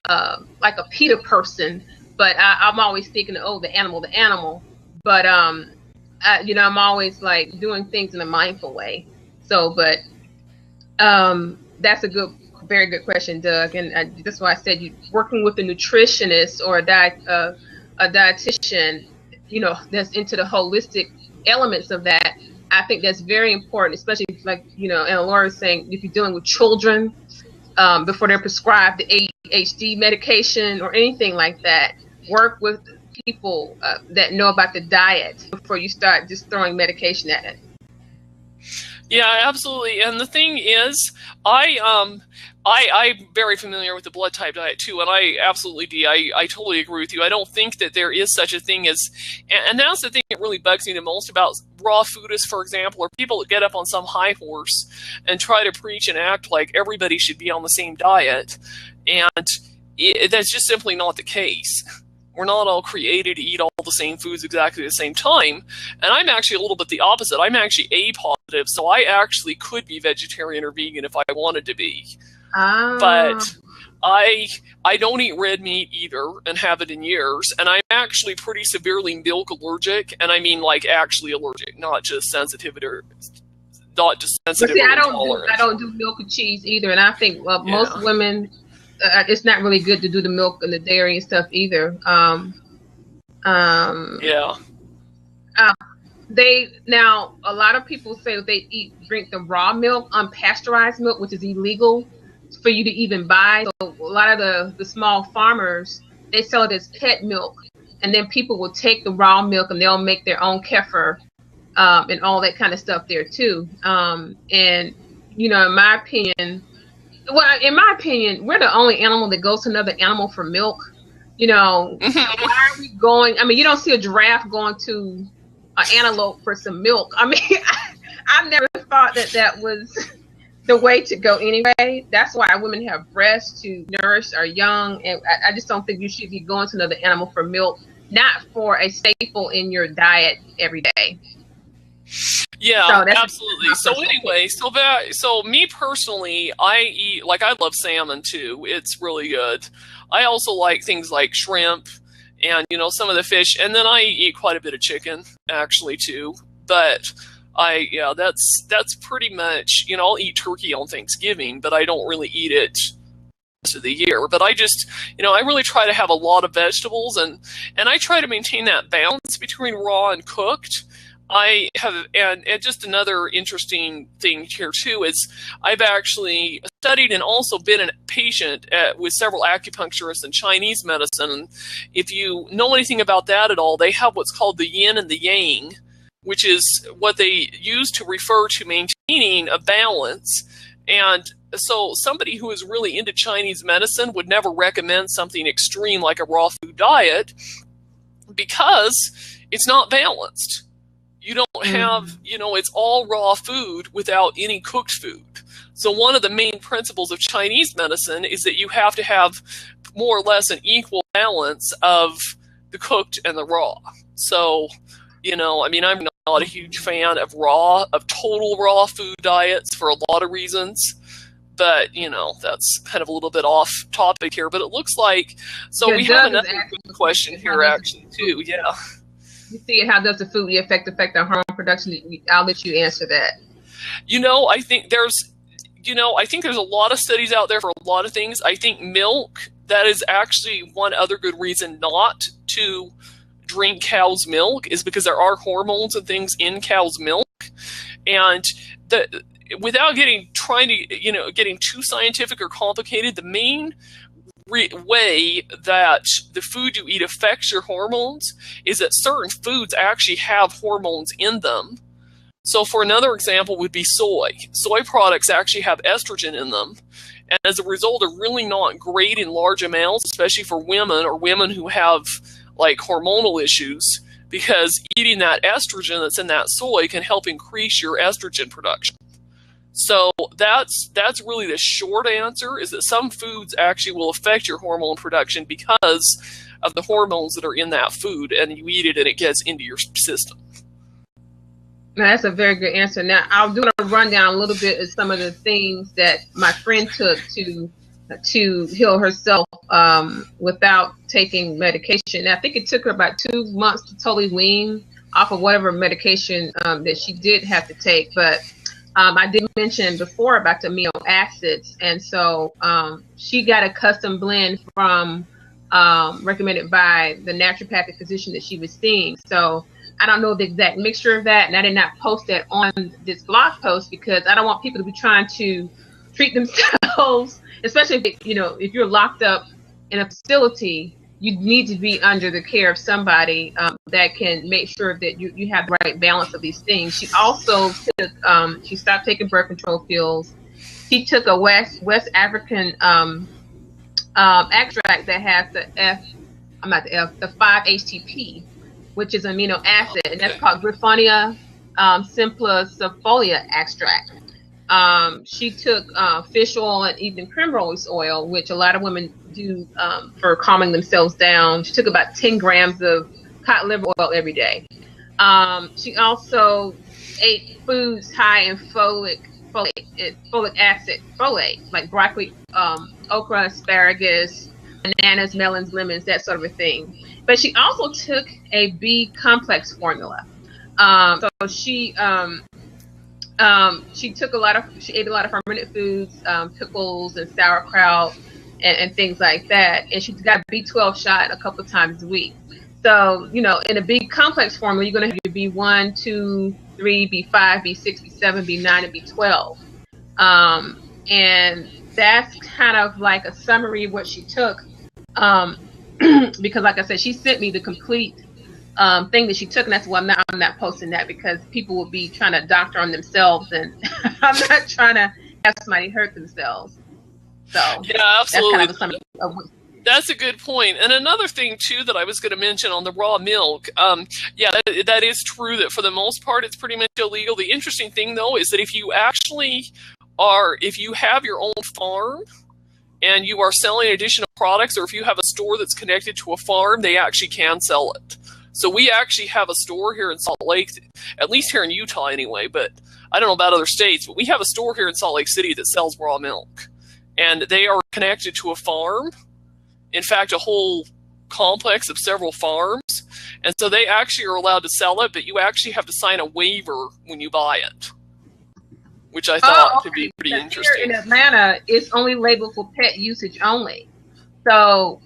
B: like a PETA person, but I'm always thinking, the animal. But, I'm always like doing things in a mindful way. So, but that's a very good question, Doug. And that's why I said you working with a nutritionist or a dietitian, that's into the holistic elements of that. I think that's very important, especially like, and Laura is saying, if you're dealing with children before they're prescribed the ADHD medication or anything like that, work with people that know about the diet before you start just throwing medication at it.
A: Yeah, absolutely. And the thing is, I'm very familiar with the blood type diet too, and I absolutely do. I totally agree with you. I don't think that there is such a thing as, and that's the thing that really bugs me the most about raw foodists, for example, or people that get up on some high horse and try to preach and act like everybody should be on the same diet, and that's just simply not the case. We're not all created to eat all the same foods exactly at the same time. And I'm actually a little bit the opposite. I'm actually A positive, so I actually could be vegetarian or vegan if I wanted to be. But I don't eat red meat either and haven't in years. And I'm actually pretty severely milk allergic. And I mean like actually allergic, not just sensitive or not just sensitive.
B: But see, I don't do milk and cheese either. And I think most women, it's not really good to do the milk and the dairy and stuff either. Now a lot of people say that they drink the raw milk, unpasteurized milk, which is illegal for you to even buy. So a lot of the small farmers, they sell it as pet milk, and then people will take the raw milk and they'll make their own kefir and all that kind of stuff there too. And in my opinion, we're the only animal that goes to another animal for milk. Why are we going? I mean, you don't see a giraffe going to an antelope for some milk. I mean, I've never thought that was the way to go anyway. That's why women have breasts to nourish our young. And I just don't think you should be going to another animal for milk, not for a staple in your diet every day.
A: Yeah, absolutely. So anyway, so me personally, I love salmon too. It's really good. I also like things like shrimp and, some of the fish. And then I eat quite a bit of chicken actually too. But that's pretty much, I'll eat turkey on Thanksgiving, but I don't really eat it the rest of the year. But I just, I really try to have a lot of vegetables and I try to maintain that balance between raw and cooked. I have, and just another interesting thing here too is I've actually studied and also been a patient with several acupuncturists in Chinese medicine. And if you know anything about that at all, they have what's called the yin and the yang, which is what they use to refer to maintaining a balance. And so somebody who is really into Chinese medicine would never recommend something extreme like a raw food diet because it's not balanced. You don't have, it's all raw food without any cooked food. So one of the main principles of Chinese medicine is that you have to have more or less an equal balance of the cooked and the raw. So, I'm not a huge fan of total raw food diets for a lot of reasons. But, that's kind of a little bit off topic here. But it looks like, so we have another question here actually too, yeah.
B: You see how does the food affect our hormone production? I'll let you answer that.
A: I think there's a lot of studies out there for a lot of things. I think milk, that is actually one other good reason not to drink cow's milk, is because there are hormones and things in cow's milk. And without getting too scientific or complicated, the main way that the food you eat affects your hormones is that certain foods actually have hormones in them. So for another example would be soy. Soy products actually have estrogen in them. And as a result, are really not great in large amounts, especially for women or women who have like hormonal issues, because eating that estrogen that's in that soy can help increase your estrogen production. So that's really the short answer, is that some foods actually will affect your hormone production because of the hormones that are in that food, and you eat it and it gets into your system.
B: Now, that's a very good answer. Now, I'll do a rundown a little bit of some of the things that my friend took to heal herself without taking medication. Now, I think it took her about 2 months to totally wean off of whatever medication that she did have to take. But I did mention before about the amino acids. And so she got a custom blend from recommended by the naturopathic physician that she was seeing. So I don't know the exact mixture of that, and I did not post that on this blog post because I don't want people to be trying to treat themselves, especially if you're locked up in a facility. You need to be under the care of somebody that can make sure that you have the right balance of these things. She also took, she stopped taking birth control pills. She took a West African extract that has the 5-HTP, which is amino acid, and that's called Griffonia simplicifolia extract. She took fish oil and even primrose oil, which a lot of women do for calming themselves down. She took about 10 grams of cod liver oil every day. She also ate foods high in folic acid, folate, like broccoli, okra, asparagus, bananas, melons, lemons, that sort of a thing. But she also took a B complex formula. So she ate a lot of fermented foods, pickles and sauerkraut and things like that. And she got a B12 shot a couple of times a week. So, in a B complex formula, you're going to have your B1, 2, 3, B5, B6, B7, B9, and B12. And that's kind of like a summary of what she took. Because like I said, she sent me the complete thing that she took, and that's why I'm not posting that, because people will be trying to doctor on themselves, and I'm not trying to have somebody hurt themselves. So
A: yeah, absolutely.
B: That's kind of
A: That's a good point. And another thing too that I was going to mention on the raw milk, that is true that for the most part it's pretty much illegal. The interesting thing though is that if you have your own farm and you are selling additional products, or if you have a store that's connected to a farm, they actually can sell it. So we actually have a store here in Salt Lake, at least here in Utah anyway, but I don't know about other states, but we have a store here in Salt Lake City that sells raw milk. And they are connected to a farm. In fact, a whole complex of several farms. And so they actually are allowed to sell it, but you actually have to sign a waiver when you buy it, which I thought could be pretty interesting.
B: Here in Atlanta, it's only labeled for pet usage only. So,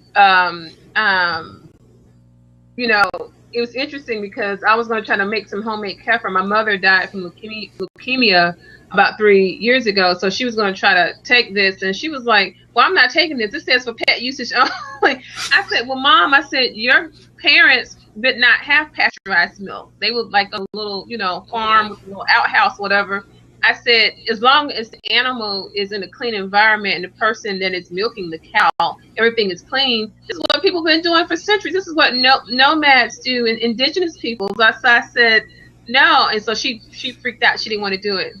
B: it was interesting because I was going to try to make some homemade kefir. My mother died from leukemia about 3 years ago, so she was going to try to take this, and she was like, well, I'm not taking this. It says for pet usage only. I said, well, Mom, your parents did not have pasteurized milk. They were like a little, farm with a little outhouse, whatever. I said, as long as the animal is in a clean environment and the person that is milking the cow, everything is clean. This is what people have been doing for centuries. This is what nomads do, and indigenous peoples. So I said, no. And so she freaked out. She didn't want to do it.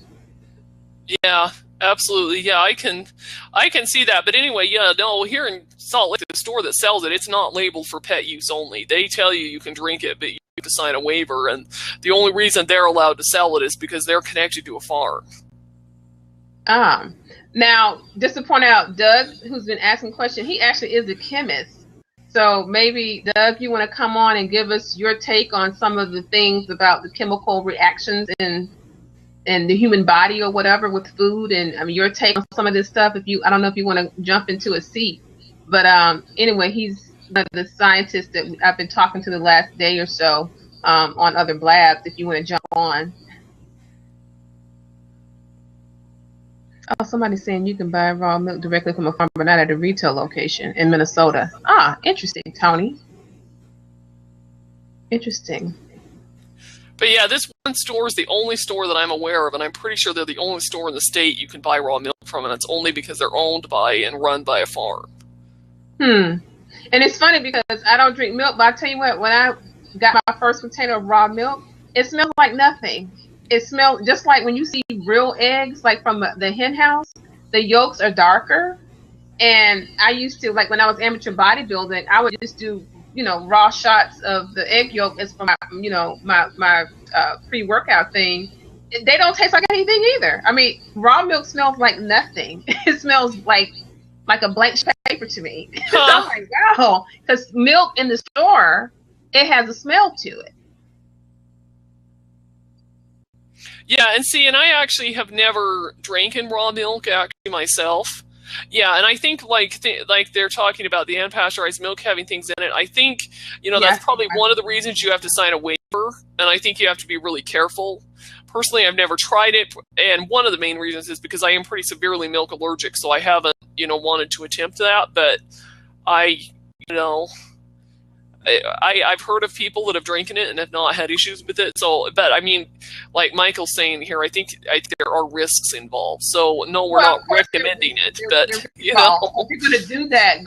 A: Yeah, absolutely. Yeah, I can see that. But anyway, here in Salt Lake, the store that sells it, it's not labeled for pet use only. They tell you can drink it, but you have to sign a waiver. And the only reason they're allowed to sell it is because they're connected to a farm.
B: Now, just to point out, Doug, who's been asking questions, he actually is a chemist. So maybe, Doug, you want to come on and give us your take on some of the things about the chemical reactions in and the human body or whatever with food. And I mean, your take on some of this stuff. I don't know if you want to jump into a seat, but anyway, he's one of the scientists that I've been talking to the last day or so on other blabs. If you want to jump on. Oh, somebody's saying you can buy raw milk directly from a farmer, but not at a retail location in Minnesota. Ah, interesting, Tony. Interesting.
A: But yeah, this one store is the only store that I'm aware of, and I'm pretty sure they're the only store in the state you can buy raw milk from, and it's only because they're owned by and run by a farm.
B: And it's funny because I don't drink milk, but I tell you what, when I got my first container of raw milk, it smelled like nothing. It smelled just like when you see real eggs, like from the hen house, the yolks are darker. And I used to, like when I was amateur bodybuilding, I would just do, raw shots of the egg yolk as for my, my pre-workout thing. They don't taste like anything either. I mean, raw milk smells like nothing. It smells like a blank paper to me. So I'm like, wow, because milk in the store, it has a smell to it.
A: Yeah, and I actually have never drank in raw milk actually myself. Yeah, and I think like they're talking about the unpasteurized milk having things in it. I think that's probably one of the reasons you have to sign a waiver, and I think you have to be really careful. Personally, I've never tried it, and one of the main reasons is because I am pretty severely milk allergic, so I haven't wanted to attempt that. But I've heard of people that have drinking it and have not had issues with it. So, but I mean, like Michael's saying here, I think there are risks involved. So, no, we're not recommending it. But
B: if you're going to do that,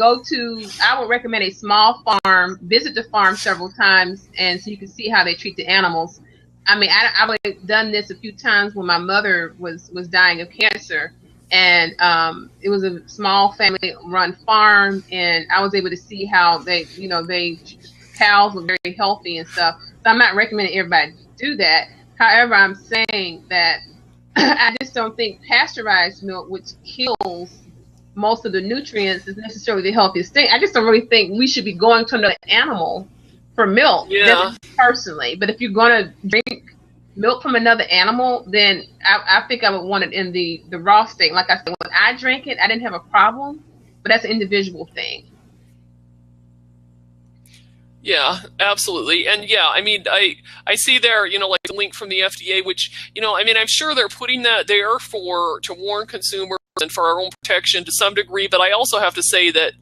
B: I would recommend a small farm. Visit the farm several times, and so you can see how they treat the animals. I mean, I've done this a few times when my mother was dying of cancer. And it was a small family-run farm, and I was able to see how cows were very healthy and stuff. So I'm not recommending everybody do that. However, I'm saying that I just don't think pasteurized milk, which kills most of the nutrients, is necessarily the healthiest thing. I just don't really think we should be going to another animal for milk, personally. But if you're going to drink milk from another animal, then I think I would want it in the raw state. Like I said, when I drank it, I didn't have a problem, but that's an individual thing.
A: Yeah, absolutely. And yeah, I mean, I see there, like the link from the FDA, which, I mean, I'm sure they're putting that there to warn consumers and for our own protection to some degree, but I also have to say that,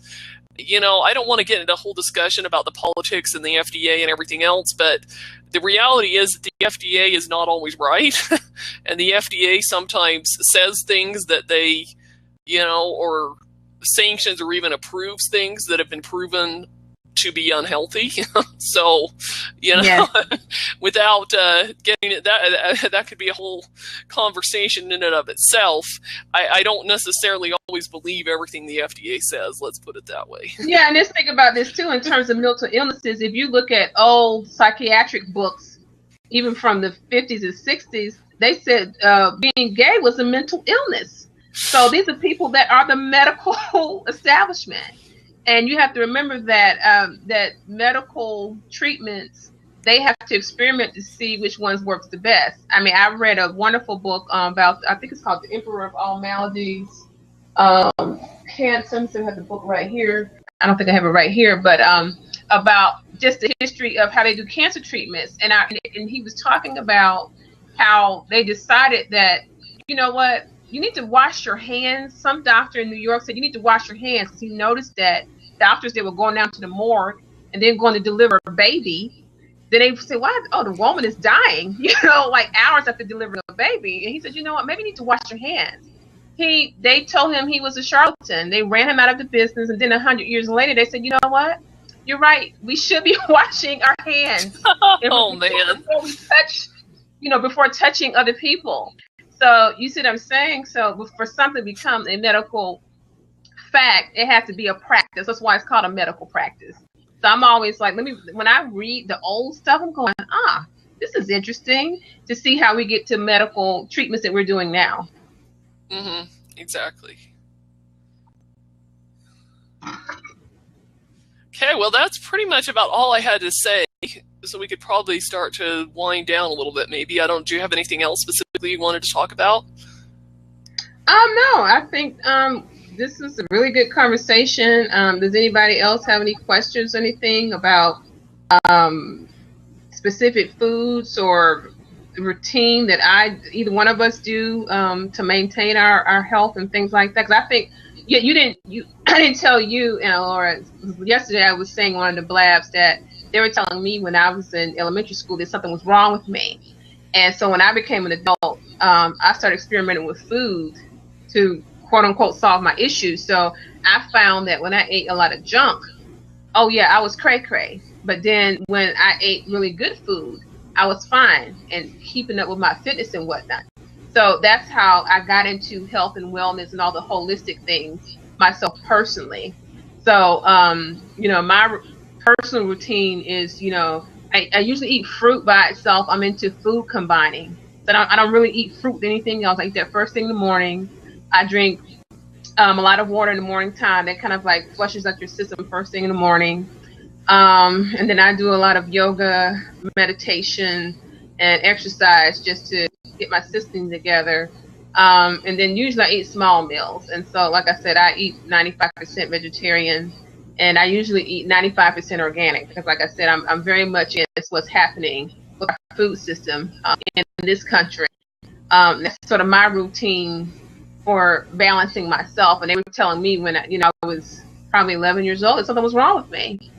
A: I don't want to get into a whole discussion about the politics and the FDA and everything else, but the reality is that the FDA is not always right. And the FDA sometimes says things that they, or sanctions or even approves things that have been proven to be unhealthy. So, without getting it, that could be a whole conversation in and of itself. I don't necessarily always believe everything the FDA says. Let's put it that way. Yeah,
B: and let's think about this too in terms of mental illnesses. If you look at old psychiatric books, even from the 50s and 60s, they said being gay was a mental illness. So these are people that are the medical establishment. And you have to remember that that medical treatments, they have to experiment to see which ones works the best. I mean, I read a wonderful book about, I think it's called The Emperor of All Maladies. Cancer, so I have the book right here. I don't think I have it right here, but about just the history of how they do cancer treatments. And he was talking about how they decided that, you know what, you need to wash your hands. Some doctor in New York said you need to wash your hands because he noticed that doctors, they were going down to the morgue and then going to deliver a baby. Then they say, why? Oh, the woman is dying, like hours after delivering a baby. And he said, you know what, maybe you need to wash your hands. They told him he was a charlatan. They ran him out of the business. And then 100 years later, they said, you know what? You're right. We should be washing our hands.
A: Oh, man.
B: Before we touch, before touching other people. So you see what I'm saying? So for something to become a medical fact, it has to be a practice. That's why it's called a medical practice. So I'm always like, when I read the old stuff, I'm going, this is interesting to see how we get to medical treatments that we're doing now.
A: Mm-hmm. Exactly. Okay, well, that's pretty much about all I had to say. so we could probably start to wind down a little bit. Maybe do you have anything else specifically you wanted to talk about?
B: No, I think this is a really good conversation. Does anybody else have any questions, anything about specific foods or routine that either one of us do to maintain our health and things like that? Because I think I didn't tell you, Laura. Yesterday I was saying on the blabs that they were telling me when I was in elementary school that something was wrong with me, and so when I became an adult, I started experimenting with food to quote unquote solve my issues. So I found that when I ate a lot of junk, oh yeah, I was cray-cray. But then when I ate really good food, I was fine and keeping up with my fitness and whatnot. So that's how I got into health and wellness and all the holistic things myself personally. So, my personal routine is, I usually eat fruit by itself. I'm into food combining. So I don't really eat fruit with anything else. I eat that first thing in the morning. I drink a lot of water in the morning time. That kind of like flushes out your system first thing in the morning. And then I do a lot of yoga, meditation, and exercise just to get my system together. And then usually I eat small meals. And so, like I said, I eat 95% vegetarian, and I usually eat 95% organic because, like I said, I'm very much in what's happening with our food system in this country. That's sort of my routine for balancing myself. And they were telling me when I was probably 11 years old that something was wrong with me.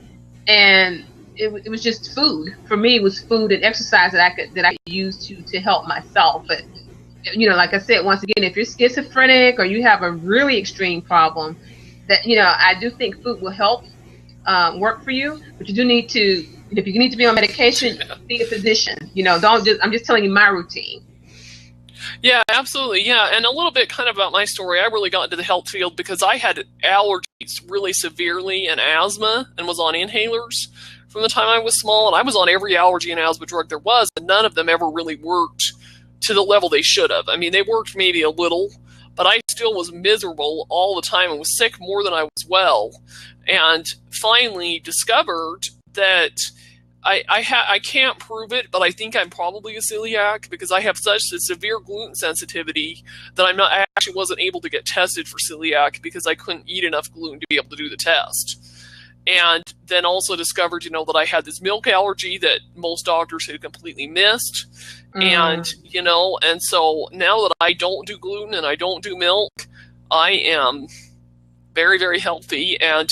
B: And it was just food. For me, it was food and exercise that I could use to help myself. But like I said, once again, if you're schizophrenic or you have a really extreme problem, that I do think food will help work for you. But you do need to, if you need to be on medication, see a physician. I'm just telling you my routine.
A: Yeah, absolutely. Yeah, and a little bit kind of about my story. I really got into the health field because I had allergies really severely and asthma and was on inhalers from the time I was small. And I was on every allergy and asthma drug there was, and none of them ever really worked to the level they should have. I mean, they worked maybe a little, but I still was miserable all the time and was sick more than I was well. And finally discovered that I can't prove it, but I think I'm probably a celiac because I have such a severe gluten sensitivity that I actually wasn't able to get tested for celiac because I couldn't eat enough gluten to be able to do the test. And then also discovered, that I had this milk allergy that most doctors had completely missed. And, and so now that I don't do gluten and I don't do milk, I am very, very healthy. And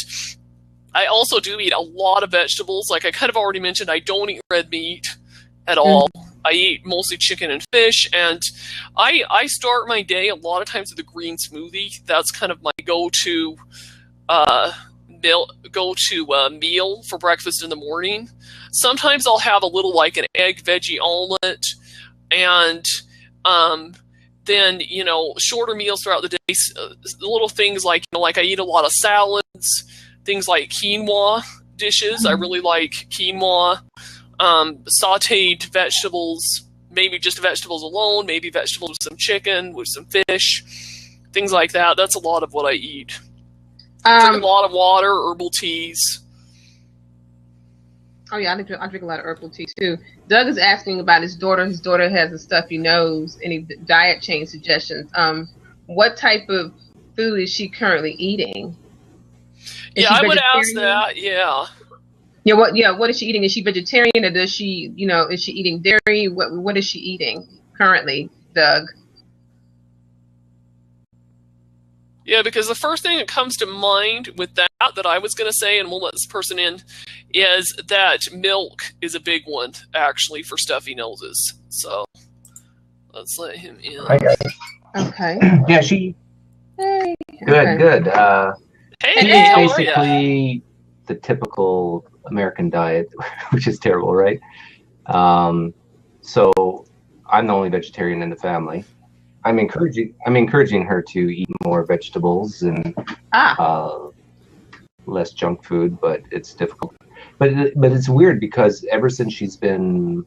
A: I also do eat a lot of vegetables. Like I kind of already mentioned, I don't eat red meat at all. I eat mostly chicken and fish, and I start my day a lot of times with a green smoothie. That's kind of my go-to meal for breakfast in the morning. Sometimes I'll have a little like an egg veggie omelet, and then shorter meals throughout the day. Little things like like I eat a lot of salads. Things like quinoa dishes. I really like quinoa. Sauteed vegetables, maybe just vegetables alone, maybe vegetables with some chicken, with some fish, things like that. That's a lot of what I eat. I drink a lot of water, herbal teas.
B: Oh yeah, I drink a lot of herbal tea too. Doug is asking about his daughter. His daughter has a stuffy nose. Any diet change suggestions? What type of food is she currently eating?
A: I would ask that. Yeah.
B: What is she eating? Is she vegetarian, or does she, is she eating dairy? What is she eating currently, Doug?
A: Yeah, because the first thing that comes to mind with that I was going to say, and we'll let this person in, is that milk is a big one, actually, for stuffy noses. So let's let him in.
C: Hi, guys.
B: Okay.
C: Yeah,
B: Hey.
C: Good.
A: Hey, how are
C: basically the typical American diet, which is terrible, right? So I'm the only vegetarian in the family. I'm encouraging her to eat more vegetables and less junk food, but it's difficult. But it's weird because ever since she's been,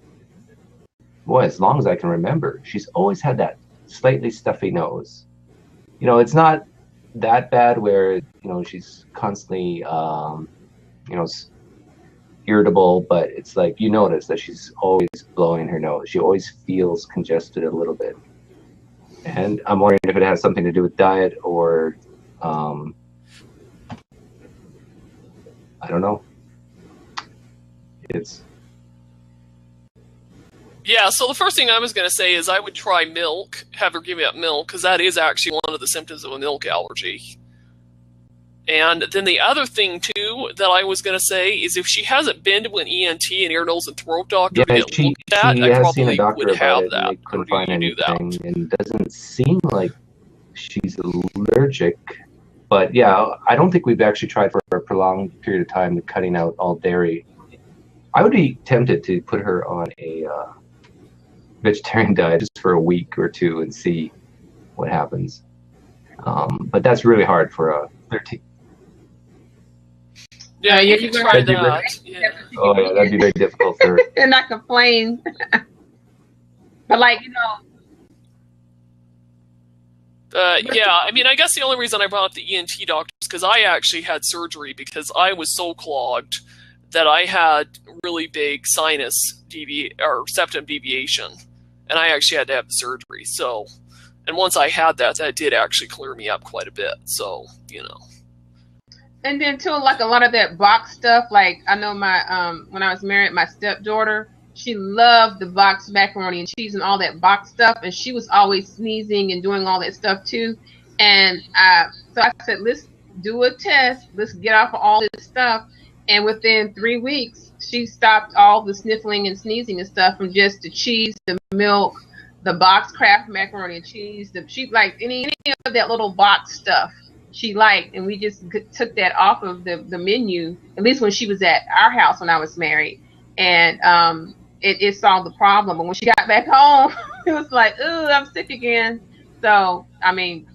C: as long as I can remember, she's always had that slightly stuffy nose. It's not that bad where she's constantly irritable, but it's like you notice that she's always blowing her nose. She always feels congested a little bit. And I'm wondering if it has something to do with diet or, I don't know.
A: Yeah, so the first thing I was going to say is I would try milk, have her give me up milk, because that is actually one of the symptoms of a milk allergy. And then the other thing, too, that I was going to say is if she hasn't been to an ENT, an ear, nose, and throat doctor to get looked at, I probably would have that.
C: They couldn't find anything, and it doesn't seem like she's allergic. But yeah, I don't think we've actually tried for a prolonged period of time cutting out all dairy. I would be tempted to put her on a vegetarian diet just for a week or two and see what happens. But that's really hard for a 13.
A: Yeah, you can try that. Yeah.
C: Oh yeah, that'd be very difficult for her.
B: And not complain. But like,
A: yeah, I mean, I guess the only reason I brought up the ENT doctor is because I actually had surgery because I was so clogged that I had really big sinus septum deviation, and I actually had to have the surgery. So, and once I had that did actually clear me up quite a bit. So,
B: And then too, like a lot of that box stuff. Like I know my when I was married, my stepdaughter, she loved the box macaroni and cheese and all that box stuff, and she was always sneezing and doing all that stuff too. And so I said, let's do a test. Let's get off of all this stuff. And within 3 weeks, she stopped all the sniffling and sneezing and stuff from just the cheese, the milk, the box Kraft macaroni and cheese. She liked any of that little box stuff she liked, and we just took that off of the menu, at least when she was at our house when I was married. And it solved the problem. But when she got back home, it was like, ooh, I'm sick again. So, I mean,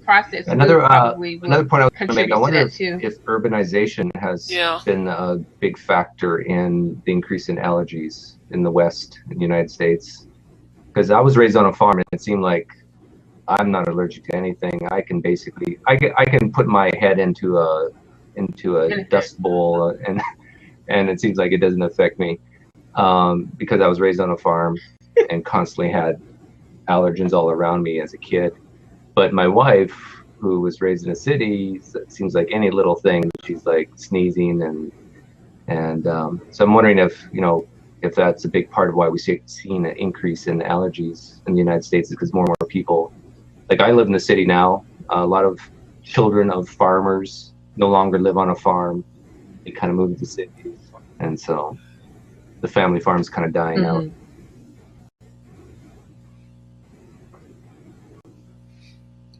B: process
C: another point I was going to make. I wonder if urbanization has been a big factor in the increase in allergies in the West, in the United States. Because I was raised on a farm, and it seemed like I'm not allergic to anything. I can basically, I can put my head into a dust bowl, and it seems like it doesn't affect me because I was raised on a farm and constantly had allergens all around me as a kid. But my wife, who was raised in a city, it seems like any little thing, she's like sneezing, and so I'm wondering if that's a big part of why we've seen an increase in allergies in the United States, is because more and more people, like I live in the city now, a lot of children of farmers no longer live on a farm. They kind of move to cities, and so the family farm is kind of dying out.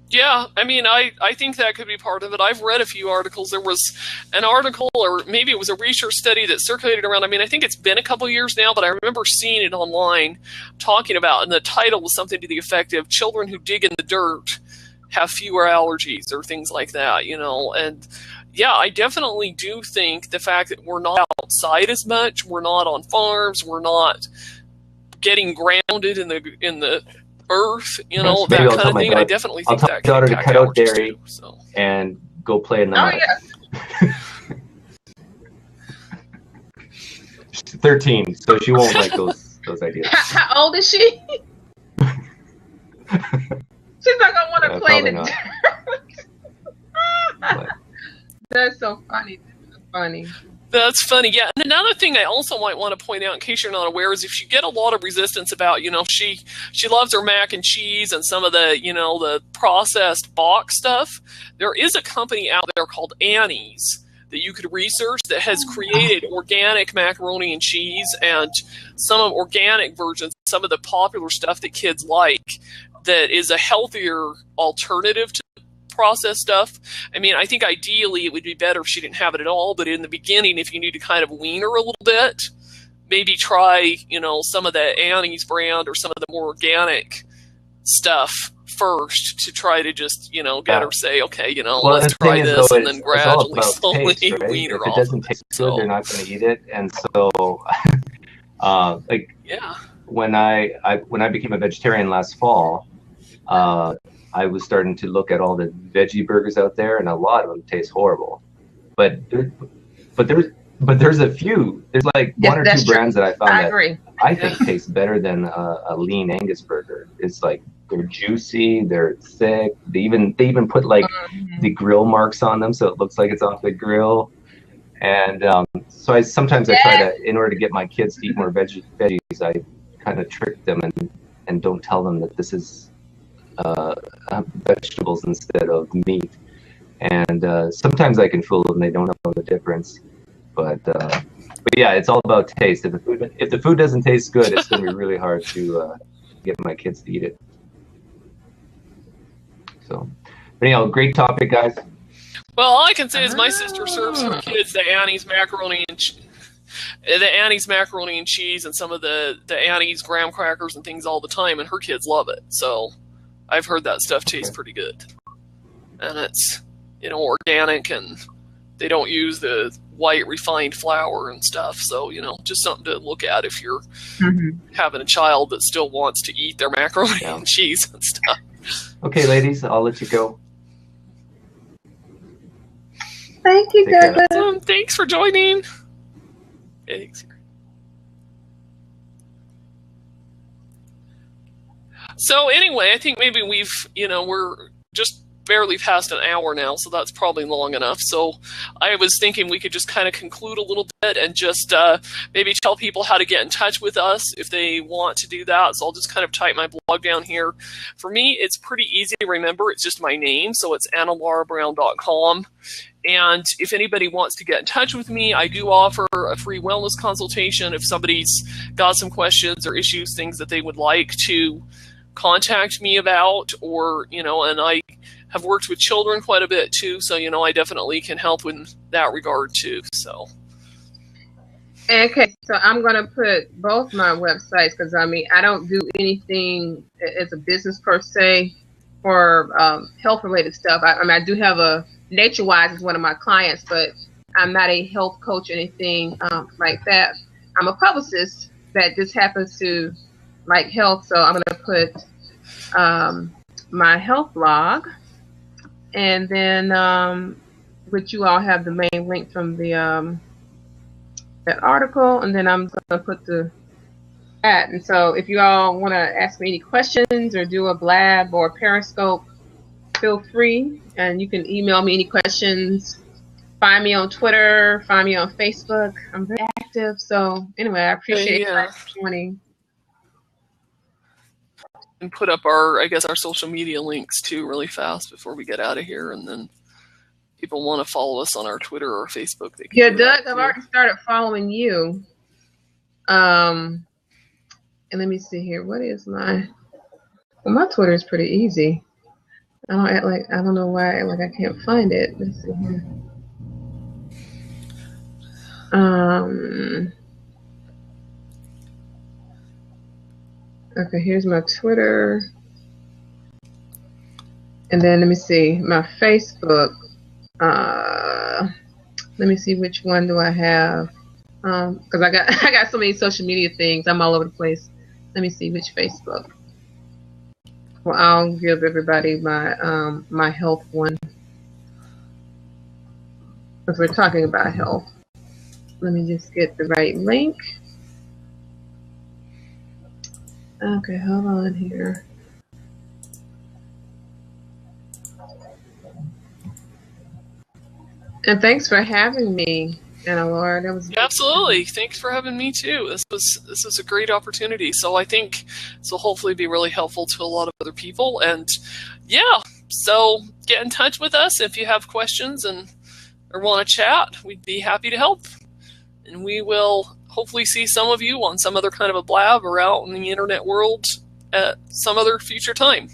A: Yeah, I mean, I think that could be part of it. I've read a few articles. There was an article, or maybe it was a research study that circulated around. I mean, I think it's been a couple years now, but I remember seeing it online talking about, and the title was something to the effect of children who dig in the dirt have fewer allergies or things like that, And yeah, I definitely do think the fact that we're not outside as much, we're not on farms, we're not getting grounded in the earth, that kind of thing. I definitely think that
C: can
A: impact
C: cut out dairy
A: too, so.
C: And go play in the mud.
B: Yeah.
C: She's 13, so she won't like those ideas.
B: How old is she? She's not gonna want to play in the dirt. That's so funny.
A: That's funny, yeah. And another thing I also might want to point out, in case you're not aware, is if you get a lot of resistance about, she loves her mac and cheese and some of the, the processed box stuff, there is a company out there called Annie's that you could research that has created organic macaroni and cheese and some of organic versions, some of the popular stuff that kids like, that is a healthier alternative to processed stuff. I mean, I think ideally it would be better if she didn't have it at all, but in the beginning, if you need to kind of wean her a little bit, maybe try, some of the Annie's brand or some of the more organic stuff first to try to just, get her say, okay, let's try this, and then gradually, slowly
C: taste, right?
A: wean her
C: off. If it doesn't taste good, they're not going to eat it. And so, when I became a vegetarian last fall, I was starting to look at all the veggie burgers out there, and a lot of them taste horrible. But there's but there's a few. There's like
B: Yes,
C: one or
B: that's
C: two
B: true.
C: brands that I found
B: I
C: that
B: agree.
C: I think taste better than a lean Angus burger. It's like they're juicy, they're thick. They even put like the grill marks on them, so it looks like it's off the grill. And so sometimes I try to, in order to get my kids to eat more veggies, I kind of trick them and don't tell them that this is vegetables instead of meat. And sometimes I can fool them; they don't know the difference. But yeah, it's all about taste. If the food doesn't taste good, it's going to be really hard to get my kids to eat it. So, but anyhow, great topic, guys.
A: Well, all I can say is my sister serves her kids the Annie's macaroni and cheese and some of the Annie's graham crackers and things all the time, and her kids love it. So I've heard that stuff tastes pretty good, and it's organic, and they don't use the white refined flour and stuff. So just something to look at if you're having a child that still wants to eat their macaroni and cheese and stuff.
C: Okay, ladies, I'll let you go.
B: Thank you, Douglas.
A: Thanks for joining. Thanks. So anyway, I think maybe we're just barely past an hour now, so that's probably long enough. So I was thinking we could just kind of conclude a little bit and just maybe tell people how to get in touch with us if they want to do that. So I'll just kind of type my blog down here. For me, it's pretty easy to remember. It's just my name, so it's annalaurabrown.com. And if anybody wants to get in touch with me, I do offer a free wellness consultation. If somebody's got some questions or issues, things that they would like to contact me about, or, and I have worked with children quite a bit too, so, I definitely can help in that regard too, so.
B: Okay, so I'm going to put both my websites, because, I don't do anything as a business per se for health-related stuff. I do have NatureWise is one of my clients, but I'm not a health coach or anything like that. I'm a publicist that just happens to like health, so I'm going to put my health blog, and then which you all have the main link from the that article, and then I'm going to put the chat. And so if you all want to ask me any questions or do a blab or Periscope, feel free, and you can email me any questions. Find me on Twitter, find me on Facebook. I'm very active, so anyway, I appreciate you joining.
A: And put up our social media links too really fast before we get out of here, and then people want to follow us on our Twitter or Facebook. They can
B: Doug, I've already started following you. And let me see here. What is my Twitter is pretty easy. I don't know why I can't find it. Let's see here. Okay, here's my Twitter. And then let me see, my Facebook. Let me see, which one do I have? Because I got so many social media things. I'm all over the place. Let me see which Facebook. Well, I'll give everybody my my health one, because we're talking about health. Let me just get the right link. Okay, hold on here. And thanks for having me, Anna Laura. That was
A: absolutely. Thanks for having me too. This was a great opportunity. So I think this will hopefully be really helpful to a lot of other people. And so get in touch with us if you have questions or want to chat. We'd be happy to help. And we will hopefully see some of you on some other kind of a blab or out in the internet world at some other future time.